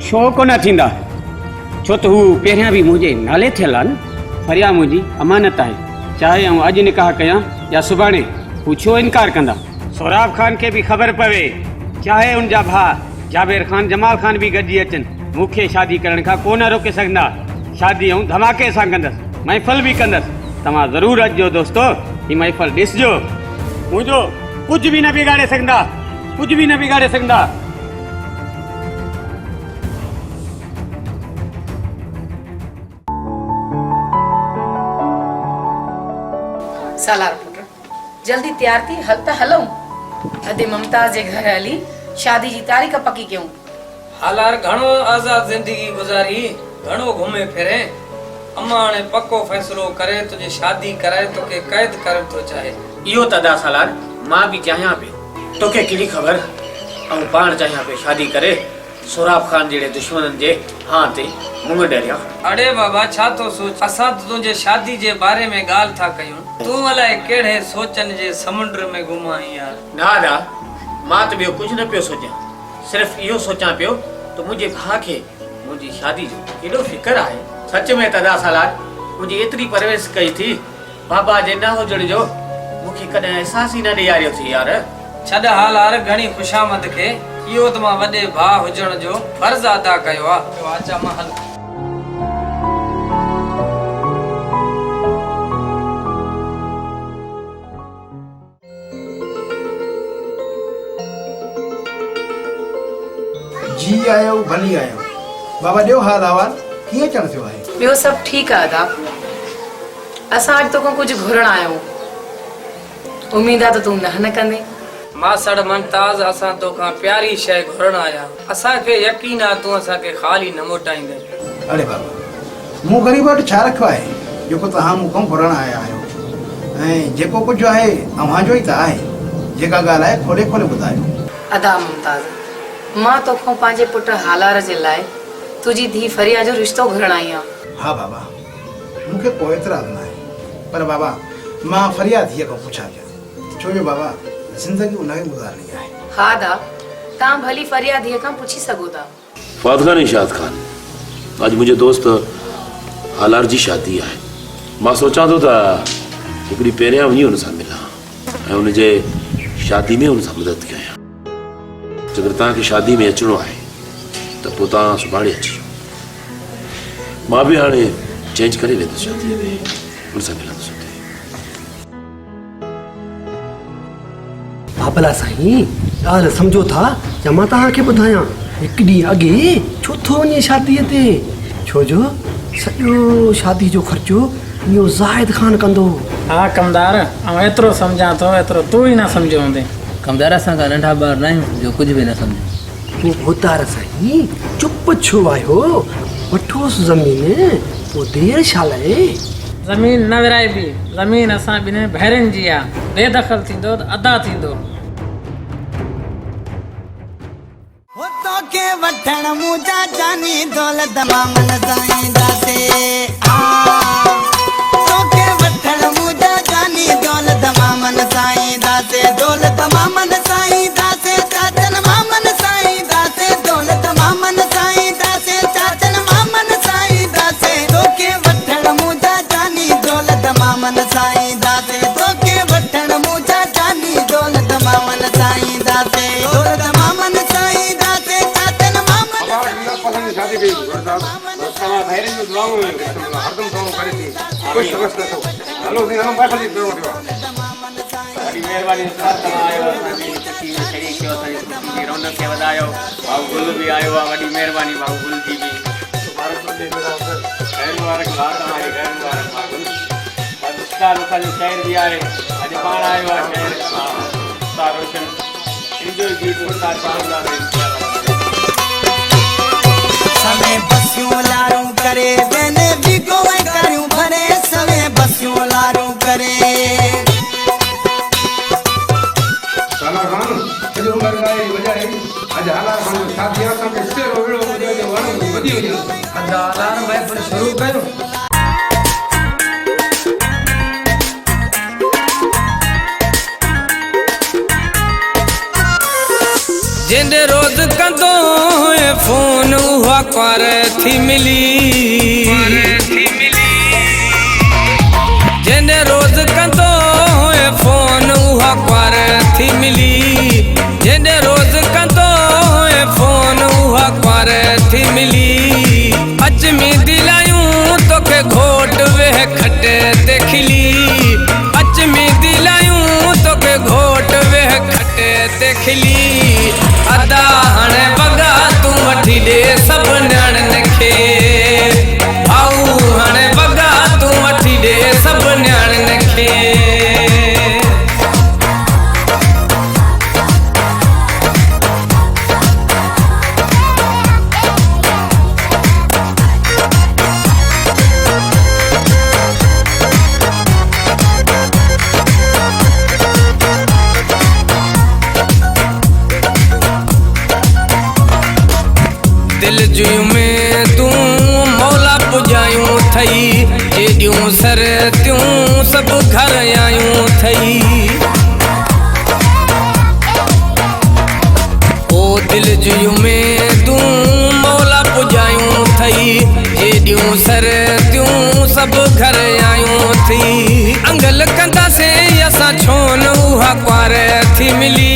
छो कोन थींदा छो त हू पहिरियां बि मुंहिंजे नाले थियल आहे न फरिया मुंहिंजी अमानत आहे चाहे आउं अॼु निकाह कयां या सुभाणे हू छो इनकार कंदा सोराब खान के भी खबर पवे चाहे उनजा भाउ जावेर खान जमाल खान भी गॾिजी अचनि मूंखे शादी करण खां कोन रोके सघंदा शादी ऐं धमाके सां कंदसि महफ़िल भी कंदसि तव्हां ज़रूरु अचिजो दोस्तो ही महफ़िल ॾिसजो मुंहिंजो कुझु बि न बिगाड़े सघंदा कुझु बि न बिगाड़े सघंदा सालार पुट जल्दी तैयार थी हल त हलूं अदे मुमताज जे घर हली शादी जी तारीख़ पकी कयूं हालार घणो आज़ाद जिंदगी गुजारी घणो घुमे फिरे अम्मा ने पक्को फैसलो करे तुझे शादी कराए तोके कैद करण तो चाहे इहो त दा सालार मां भी चाहियां पियो तोखे कहिड़ी ख़बर ऐं पाण चाहियां पियो शादी करे सोराब खान जहिड़े दुश्मननि जे हाँ ते मुंहुं डरिया अड़े बाबा छा तो सोच असां तुझे शादी जे बारे में ॻाल्हि था कयूं तू अलाए कहिड़े सोचनि जे समुंड में घुमाई यार ना दा मां त ॿियो कुझु न पियो सोचां सिर्फ़ु इहो सोचां पियो त मुंहिंजे भाउ खे मुंहिंजी शादी जो केॾो फिकर आहे सच में त दा सालार मुंहिंजी एतिरी परवरिश कई थी बाबा जे न हुजण जो मूंखे कॾहिं अहसास ई न ॾियारियो थी यार छॾ हालार घणी खुशामद खे इहो त मां वॾे भाउ हुजण जो फर्ज़ अदा कयो आहे अचा मां हल जी आयो भली आयो बाबा ॾियो हाल अहवाल कीअं अचण थियो आहे ॿियो सभु ठीकु आहे दादा असां अॼु तोखां कुझु घुरण आहियूं उम्मीद आहे त तूं न कंदे मासड़ मुमताज असां तोखां प्यारी शइ घुरण आया असांखे यकीन आहे तूं असांखे ख़ाली न मोटाईंदे अरे बाबा मूं ग़रीब वटि छा रखियो आहे जेको तव्हां मूंखां घुरण आया आहियो ऐं जेको कुझु आहे अव्हांजो ई त आहे जेका ॻाल्हि आहे खोले खोले ॿुधायो अदा मुमताज़ मां तोखां पंहिंजे पुट हालार जे लाइ तुंहिंजी धीउ फरिया जो रिश्तो घुरण आई आहियां हा बाबा मूंखे कोई एतिराज़ न आहे पर बाबा मां फरिया धीअ खां पुछां पियो छो जो बाबा ज़िंदगी उनखे गुज़ारणी आहे हा दा तव्हां भली फरिया धीअ खां पुछी सघो था फात खान इशाद खान अॼु मुंहिंजे दोस्त हालार जी शादी आहे मां सोचां थो त हिकिड़ी पहिरियां वञी हुन सां मिलां ऐं हुनजे शादी में हुन सां मदद कयां जेकर तव्हांखे शादी में अचिणो आहे त पोइ तव्हां सुभाणे अचिजो मां बि हाणे चेंज करे वेंदुसि शादीअ में हुन सां मिलंदुसि बाबला साईं ॻाल्हि सम्झो था या मां तव्हांखे ॿुधायां हिकु ॾींहुं अॻे छो थो वञे शादीअ ते छो जो सॼो शादी जो ख़र्चो इहो ज़ाहिद ख़ान कंदो हा कमदार ऐं एतिरो सम्झां थो एतिरो तूं ई न सम्झो हूंदे कमदार असां का नंढा ॿार न आहियूं जो कुझु बि न सम्झो तूं भोतार साईं चुप छो आहियो वठोसि ज़मीन पोइ देरि छा लाइ ज़मीन न विराइबी ज़मीन असां ॿिन्हिनि भेरनि जी आहे बेदख़ल थींदो त अदा थींदो के वठण मुजा जानी दौलत मामन साईं दासे तो के वठण मुजा जानी दौलत मामन साईं दासे दौलत मामन साईं दासे चाचन मामन साईं दासे दौलत मामन साईं दासे चाचन मामन साईं दासे तो के वठण मुजा जानी दौलत मामन साईं दासे तो के वठण मुजा जानी दौलत मामन साईं दासे दौलत मामन साईं दासे शादी कई तव्हां धैर्य जो दुआऊं हरदम दुआऊं करे थी कुझु समझ नथो हलो थी हलो बैठो थी पियो ॾाढी महिरबानी सर तव्हां आयो असांजी खुशी में शरीक थियो असांजी खुशी जी रौनक खे वधायो भाऊ गुल बि आयो आहे वॾी महिरबानी भाऊ गुल जी बि ख़ैर मुबारक भाउ तव्हांखे ख़ैर मुबारक भाउ गुल मुस्कान असांजो शहर बि आहे अॼु पाण आयो आहे शहर उस्ताद रोशन इंजॉय जी उस्ताद पाण सवे बसियूं लारूं करे वेने भी कोई करूं भरे सवे बसियूं लारूं करे साला खान जो उमर गाए वजाए आज हालार खान शादी आ सब से रोवेड़ो वजाए जो वण वधी वई आज हालार महफिल शुरू कयो जिन रोज कंदो फोन उहा कर थी मिली जिन रोज कंदो फोन उहा कर थी मिली जिन रोज कंदो फोन उहा कर थी मिली अच में दिलायूं तोखे घोट वेह खटे ते खिली अच में दिलायूं तोखे घोट वेह खटे ते खिली अदा हाणे बगा तूं वठी ॾे सभु न्याणनि खे भाऊ हाणे बगा तूं वठी ॾे सभु न्याणनि खे दिल जुयूं में तूं मौला पुॼायूं थई जेॾियूं सर तियूं सभु घर आयूं थई ओ दिल जुयूं में तूं मौला पुॼायूं थई जेॾियूं सर तियूं सभु घर आयूं थी अंगल कंदासीं असां छो न उहा कुंवार थी मिली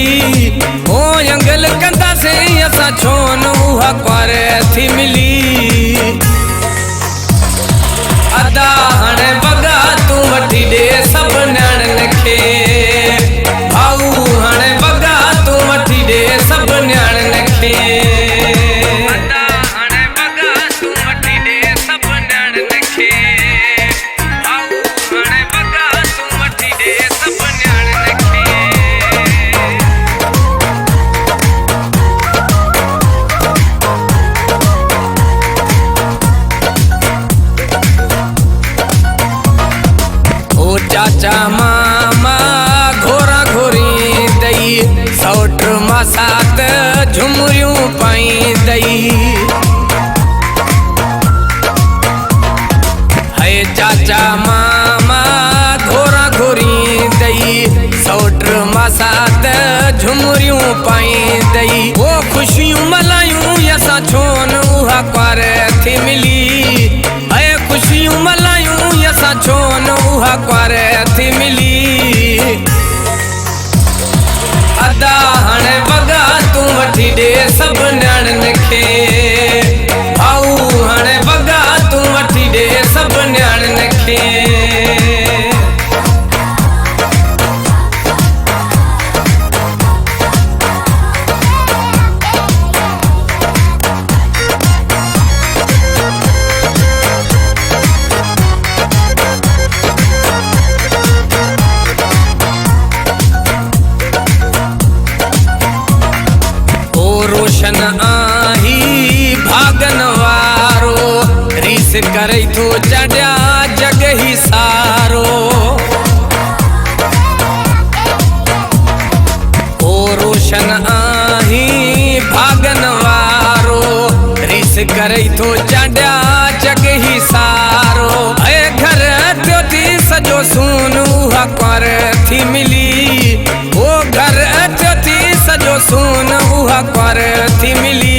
ओ अंगल कंदासीं असां छो न उहा कुंवार थी मिली अदा हाणे बगा तूं वठी ॾे सभु न्याणनि खे भाऊ हाणे बगा तूं वठी ॾे सभु न्याणनि खे चाचा मामा घोरा घोरी दई सौट मसात झुमरियूं पाई दई है चाचा मामा घोरा घोरी दई सौट मसात झुमरियूं पाई दई वो खुशियूं मल्हायूं असां छोन उहा क्वार थी मिली है खुशियूं मल्हायूं असां छोन उहा क्वार थी मिली अदा हाणे वॻा तूं वठी ॾे सभु न्याणियुनि खे भाऊ हाणे वॻा तूं वठी ॾे सभु न्याणियुनि खे रोशन आही भागन वारो रीस करे थो चढ़िया जग ही सारो ओ रोशन आही भागन वारो रीस करे थो चढ़िया जग ही सारो ऐ घर थियो थी सजो सून उहा क्वार थी मिली ओ घर थियो थी सजो सून उहा क्वार थी मिली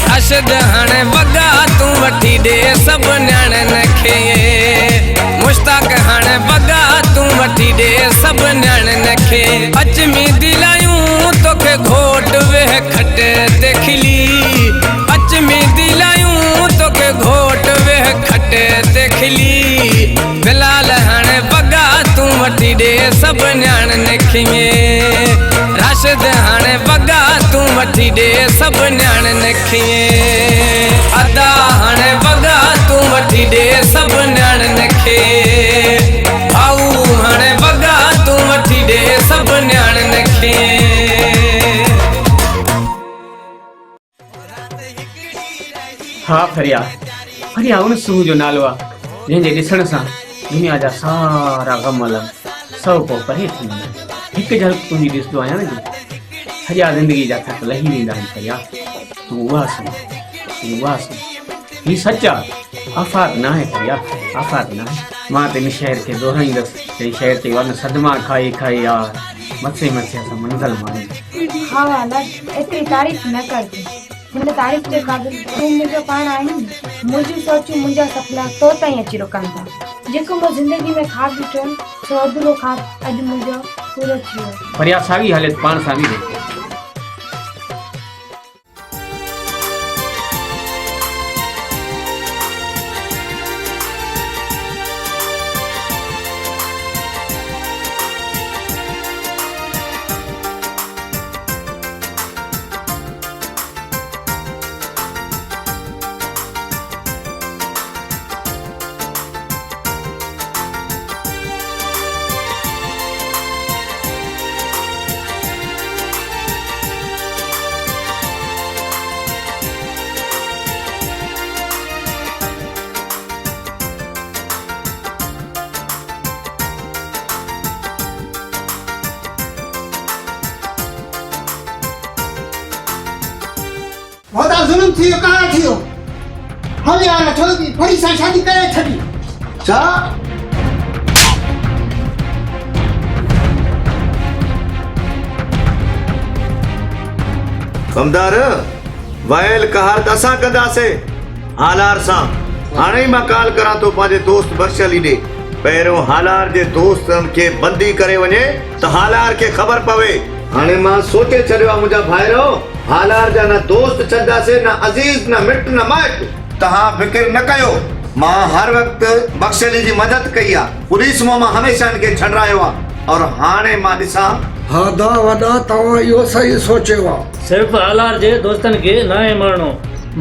राशिद हाणे वॻा तूं वठी ॾे सभु न्याणियुनि खे मुश्ताक हाणे वॻा तूं वठी ॾे सभु न्याणियुनि खे अजमी दिलायूं तोखे घोट वेह खट ते खिली अजमी दिलायूं तोखे घोट वेह खट ते खिली बिलाल हाणे वॻा तूं वठी ॾे सभु न्याणियुनि खे राशिद हाणे वॻा तूं वठी ॾे सभु न्याणियुनि खे अदा हाणे वॻा तूं वठी ॾे सभु न्याणियुनि खे भाऊ हाणे वॻा तूं वठी ॾे सभु न्याणियुनि खे हाँ फरिया फरिया उन सूह जो नालो आहे जंहिंजे ॾिसण सां दुनिया जा सारा ग़म सभु को परे थी वेंदा हिकु झलक तुंहिंजी ॾिसंदो आहियां न सॼा ज़िंदगी जा थक लही वेंदा आहिनि फरिया तूं उहा सुन ही सच आहे आफ़ात न आहे फरिया आफ़ात न आहे मां त इन शहर खे दोहराईंदसि चई शहर चई वञ सदमा खाई खाई यार मथे मथे असां मंज़िल माणी हाँ वाला एतिरी तारीफ़ न करती हिन तारीफ़ जे क़ाबिल तूं मुंहिंजो पाण आहीं मुंहिंजूं सोचूं मुंहिंजा सपना तो ताईं अची रुकनि था जेको मां ज़िंदगी में खाध ॾिठो सो अधूरो खाध अॼु मुंहिंजो पूरो थी वियो फरिया साॻी हालत पाण सां बि थिए वॾा ज़ुल्म थियो कहाँ थियो हले हाणे छो की फड़ी सां शादी करे छॾी छा कमदार वायल कहार असां कंदासीं हालार सां हाणे मां काल करां थो पंहिंजे दोस्त बख्शली ॾे पहिरियों हालार जे दोस्तनि खे बंदी करे वञे त हालार खे ख़बर पवे हाणे मां सोचे छॾियो आहे मुंहिंजा भाइरो हालार जा न दोस्त छॾंदासीं न अज़ीज़ न मिट न माइट तव्हां फिकिर न कयो मां हर वक़्तु बख्शली जी मदद कई आहे पुलिस मां हमेशह इनखे छॾायो आहे और हाणे मां ॾिसां हा दा वॾा तव्हां इहो सही सोचियो आहे सिर्फ़ु हालार जे दोस्तनि खे न आहे मारणो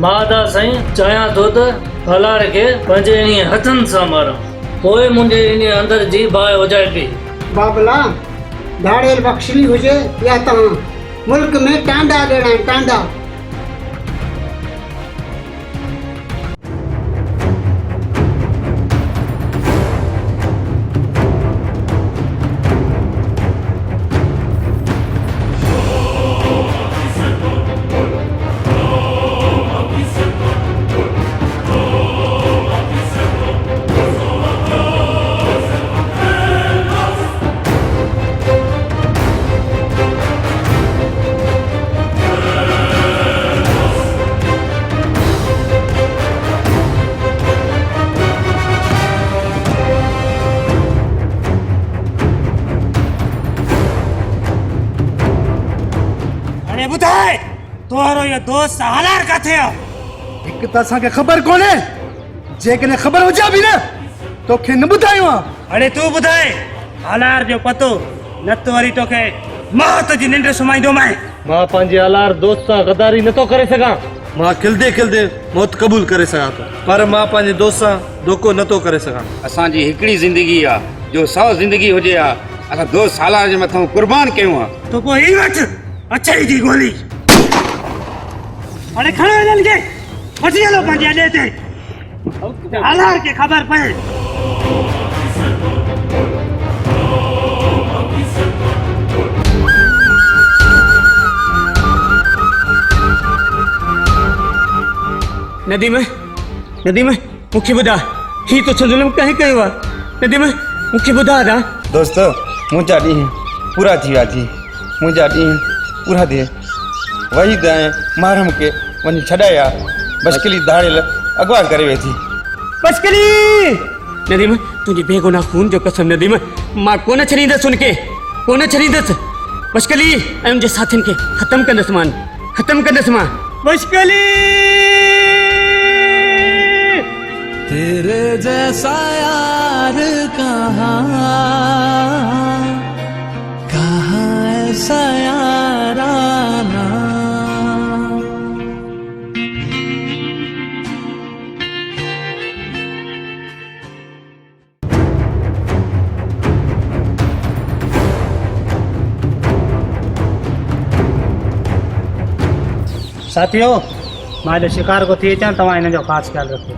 मां दा साईं चाहियां थो त हालार खे पंहिंजे इन हथनि सां मारां पोइ मुंहिंजे इन अंदर जी बाहि हुजाए पई बाबला दाड़ेल बख्शली हुजे या तव्हां मुल्क में टांडा ॾियणा आहिनि टांडा अरे ॿुधाए तोरो यो दोस्त हालार काथे आ? हिकु त असांखे ख़बर कोन्हे, जेकॾहिं ख़बर हुजे बि न तोखे न ॿुधायो आहे। अरे तूं ॿुधाए हालार जो पतो न त वरी तोखे मौत जी निंड सुम्हाईंदो मैं। मां पंहिंजे हालार दोस्त सां गदारी नथो करे सघां। मां खिलदे खिलदे मौत क़बूल करे सघां थो, पर मां पंहिंजे दोस्त सां धोखो नथो करे सघां। असांजी हिकिड़ी ज़िंदगी आहे, जो 100 ज़िंदगी हुजे हा असां दोस्त हालार जे मथां कुर्बान कयूं आहे। तो पोइ ही वठ अछड़ी जी गोली। अरे खड़ो हिननि खे वठी हलो पंहिंजे अॾे ते, हालार खे ख़बर पए। नदीम नदीम मूंखे ॿुधा ही तो ज़ुल्म कंहिं कयो आहे? नदीम मूंखे ॿुधा दा। दोस्त मुंहिंजा ॾींहं पूरा थी विया थी, मुंहिंजा ॾींहं पूरा थिए वहीद ऐं महरम खे वञी छॾाया, बशकली दाड़ियल अगवा करे वेठी। बशकली नदीम तुंहिंजी बेगुनाह खून जो कसम नदीम, मां कोन छॾींदसि उनखे, कोन छॾींदसि। बशकली ऐं उनजे साथियुनि खे ख़तमु कंदसि मां, ख़तमु कंदसि मां। बशकली तेरे जैसा यार कहाँ ऐसा याराना। साथियों मां अॼु शिकार को थी अचां, तव्हां हिन जो ख़ासि ख्यालु रखो।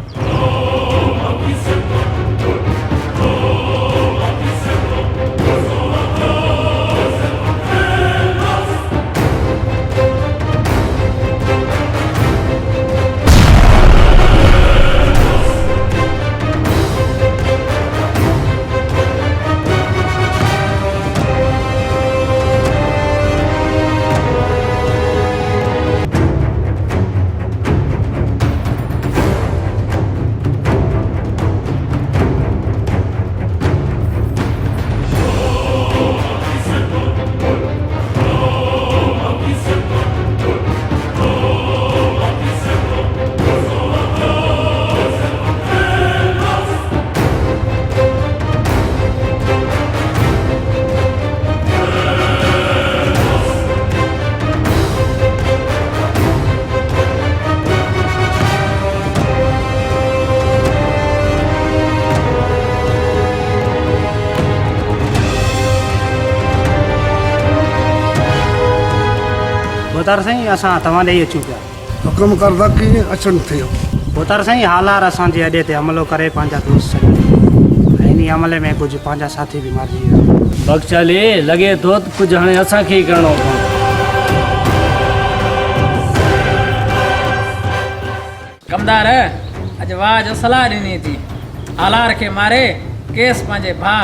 बोतार साईं असां तव्हां ॾेई अचूं पिया। हुकुम करदा कीअं अचनि थियो? बोतार साईं हालार असांजे अॾे ते हमलो करे पंहिंजा दोस्त छॾिया, इन हमले में कुझु पंहिंजा साथी बि मारिजी विया। बख़्शाली लॻे थो त कुझु हाणे असांखे ई करिणो पवंदो। कमदार अॼु वाह जो सलाह ॾिनी थी, हालार खे मारे केस पंहिंजे भाउ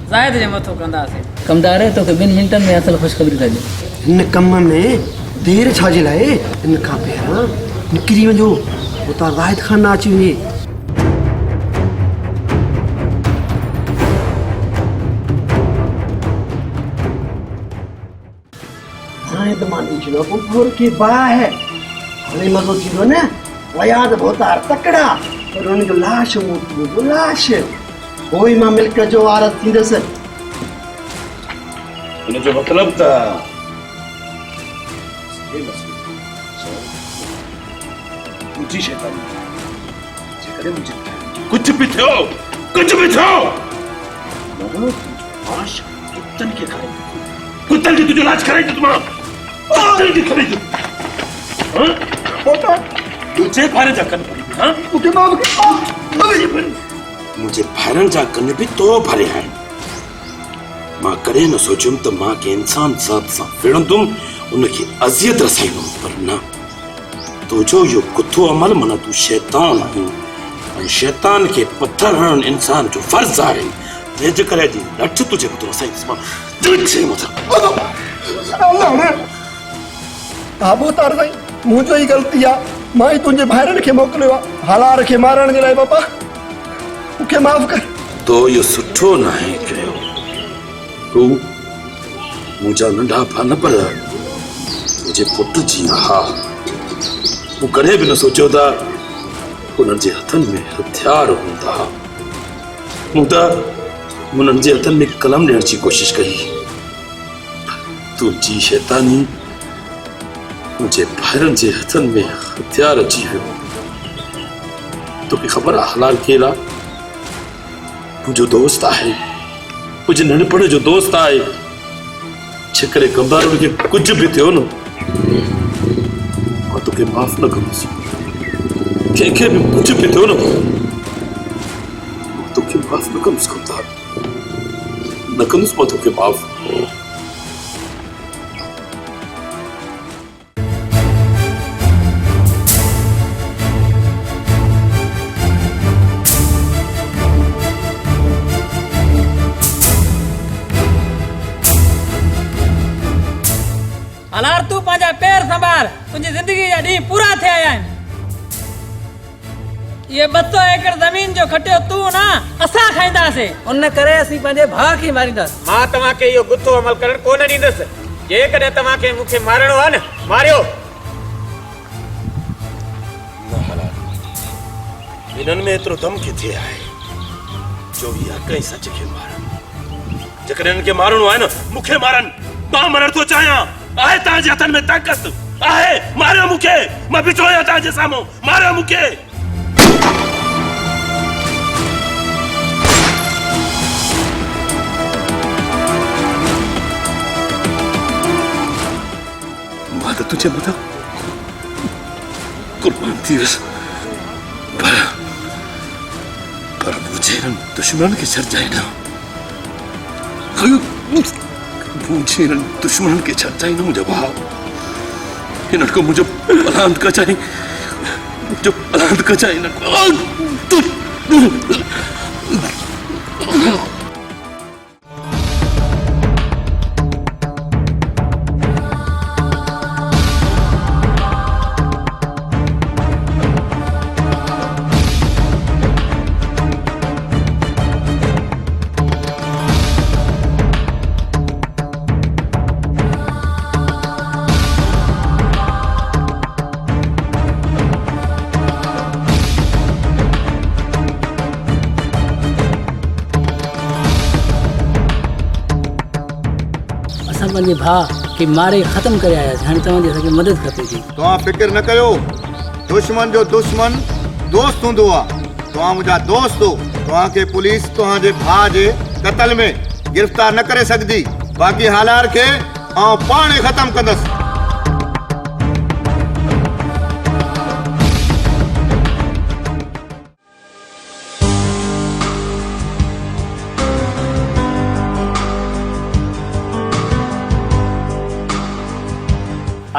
ज़ाहिद जे मथो कंदासीं। कमदार तोखे 2 मिंटनि में असल ख़ुशख़बरी था ॾियूं। हिन कम में देर छाजे लाइ? इन खां पहिरियां निकिरी वञो, उतां ज़ाहिद खान न अची वञे। हाणे त मां ॾिठो पोइ के बा है, हाणे मज़ो थींदो न। वया त भोतार तकड़ा, पर हुनजो लाश मोकिलियो, लाश पोइ मां मिल्क जो वारस थींदसि। हुनजो मतिलबु त मुंहिंजी शैतानी जेकॾहिं मुंहिंजे कुझु बि थियो, कुझु बि थियो कुतनि खे खाए, कुतनि खे तुंहिंजो इलाज कराई थो, मां कुतनि खे खाई मुंहिंजे ॿारनि जा कन भरी, मुंहिंजे ॿारनि जा कन बि तो भरिया आहिनि। मां कॾहिं न सोचियुमि त मां के इंसान ज़ात सां विढ़ंदुमि, उनखे अज़ियत रसाईंदुमि, पर न, तुंहिंजो इहो कुथो अमल माना तूं शैतान आहीं, ऐं शैतान खे पथर हणणु इंसान जो फर्ज़ आहे। तंहिंजे करे जी लठ तुंहिंजे मथां रसाईंदुसि मां, तुंहिंजे मथां। हा बोतार साईं, मुंहिंजो ई ग़लती आहे, मां ई तुंहिंजे भाइरनि खे मोकिलियो आहे हालार खे मारण जे लाइ। बाबा मूंखे माफ़ कर। तो इहो सुठो न आहे कयो। तूं मुंहिंजा नंढा भा न पर मुंहिंजे मुझे पुट जी हा वो कॾहिं बि न सोचियो था उन्हनि जे हथनि में हथियार हूंदा। मूं त उन्हनि जे हथनि में कलम ॾियण जी कोशिश कई। तुंहिंजी शैतानी मुंहिंजे भाइरनि जे हथनि में हथियार अची वियो। तोखे ख़बर आहे हलाल केरु आहे? मुंहिंजो दोस्त आहे, मुंहिंजे नंढपण जो दोस्त आहे। जेकॾहिं कमदारनि खे कुझु बि थियो न मां तोखे माफ़ न कंदुसि। कंहिंखे बि कुझु बि थियो न मां तोखे माफ़ न कंदुसि। कमदार न कंदुसि मां तोखे माफ़। हलार तू पंहिंजा पैर संभाल, तुंहिंजी ज़िंदगी जा ॾींहं पूरा थिया आहिनि। ये 200 एकड़ ज़मीन जो खटियो तू ना असां खाईंदासीं, उन करे असीं पंहिंजे भाउ खे मारींदासीं। मां तव्हांखे इहो गुथो अमल करण कोन ॾींदुसि। जेकॾहिं तव्हांखे मूंखे मारणो आहे न मारियो। न हलाल इन्हनि में एतिरो दम किथे आहे जो इहा कंहिं सच खे मारनि। जेकॾहिं इन्हनि खे मारणो आहे न मूंखे मारनि। मां मरण थो चाहियां। आहे तव्हांजे हथनि में ताक़त आहे। मारियो मूंखे। मां बीठो आहियां तव्हांजे साम्हूं। मारियो मूंखे। मां त तुंहिंजे मथां कुर्बान थी वियुसि पर मुंहिंजे हिननि दुश्मन खे छॾजाइ न। मुंहिंजे हिननि दुश्मन खे छॾजाइ न। मुंहिंजा भाउ हिननि खां मुंहिंजो बलांद कजाइ। मुंहिंजो बलांद कजाइ हिननि पंहिंजे भाउ खे मारे ख़त्म करे आयासीं। हाणे तव्हांजी असांखे मदद खपे थी। तव्हां फिक्र न कयो। दुश्मन जो दुश्मन दोस्त हूंदो आहे। तव्हां मुंहिंजा दोस्त हो। तव्हांखे पुलिस तव्हांजे भाउ जे क़त्ल में गिरफ़्तार न करे सघंदी। बाक़ी हालार खे आउं पाण ई ख़त्म कंदुसि।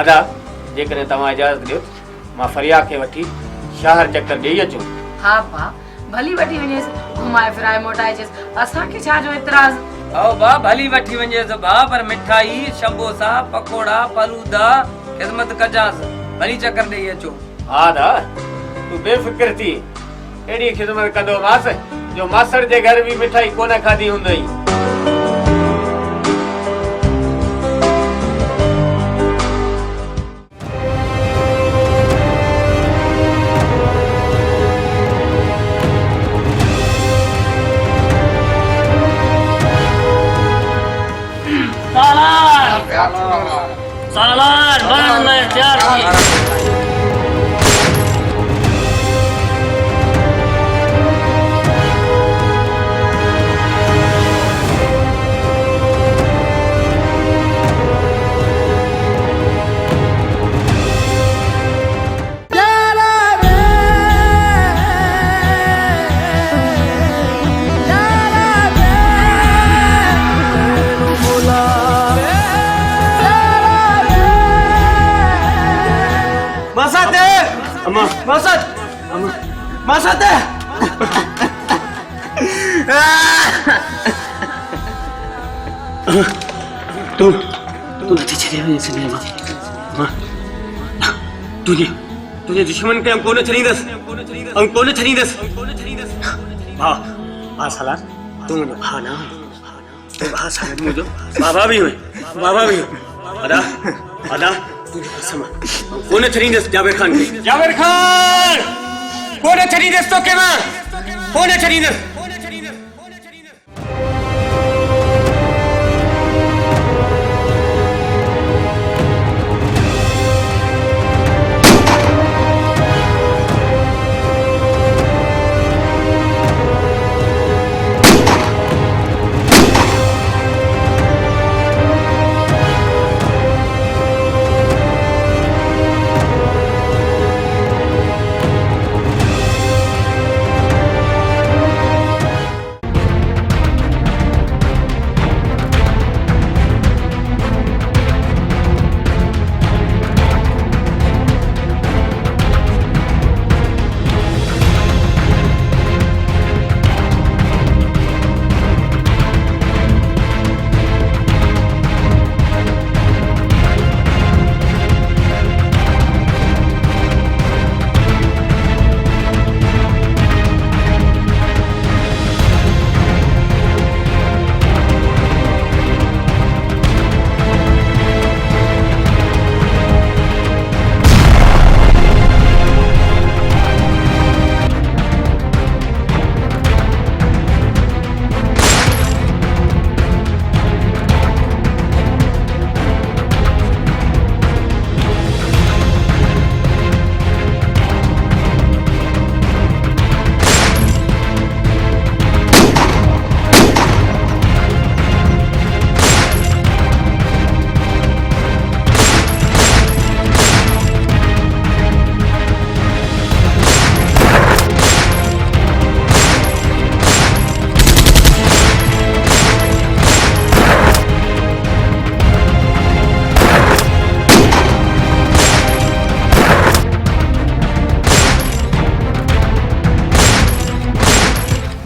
अदा जेकॾहिं तव्हां इजाज़त ॾियो मां फरिया खे वठी शहर चक्कर ॾेई अचूं। हा भाउ भली वठी वञेसि, घुमाए फिराए मोटाइजेसि। असांखे छा जो एतिराज़? आओ भाउ भली वठी वञेसि भाउ, पर मिठाई शंबोसा पकोड़ा फलूदा ख़िदमत कजांसि। भली चक्कर ॾेई अचो। हा दा तूं बेफ़िक्र थी। अहिड़ी ख़िदमत कंदोमांसि जो मासड़ जे घर बि मिठाई कोन खाधी हूंदई। सालार बनने में तैयार थी। Masad! Masad! तू नथी छॾे वञे सिंधीअ मां। तुंहिंजे दुश्मन खे कोन छॾींदसि। भाउ सालार तूं मुंहिंजो भाउ न भाउ साहिब मुंहिंजो बाबा बि हुई। अदा कोन छॾींदुसि जावेद खान खे। जावेद खान कोन छॾींदुसि तोखे मां, कोन छॾींदुसि।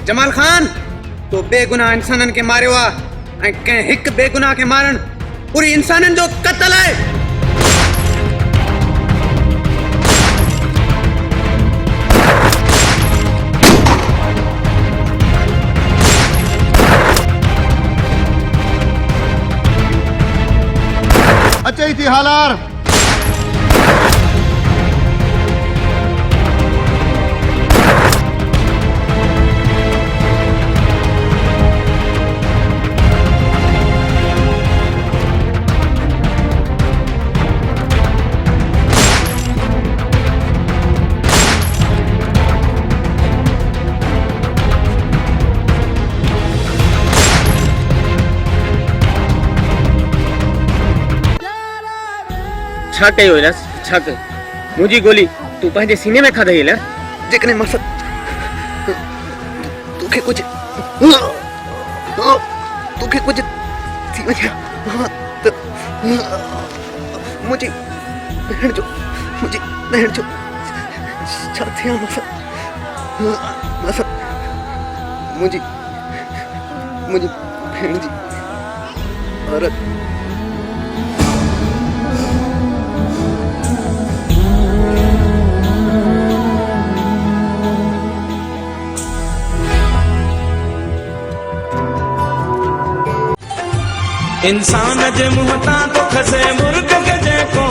जमाल खान तो बेगुनाह इंसानन के मारियो आहे ऐं कंहिं हिकु बेगुनाह के मारण पूरी इंसानन जो क़त्ल आहे। अचे थी हालार छा कयो इलास छा कयो मुंहिंजी गोली तूं पंहिंजे सीने में खाधई इलास जेकॾहिं मसद तोखे कुछ थी वञे त मुंहिंजी भेण जो छा थिया मसद मुंहिंजी भेण जी औरत इंसान जे मुंह तां तो खसे मुर्ग के जेको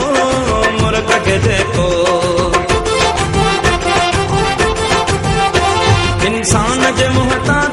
इंसान जे मुंह तां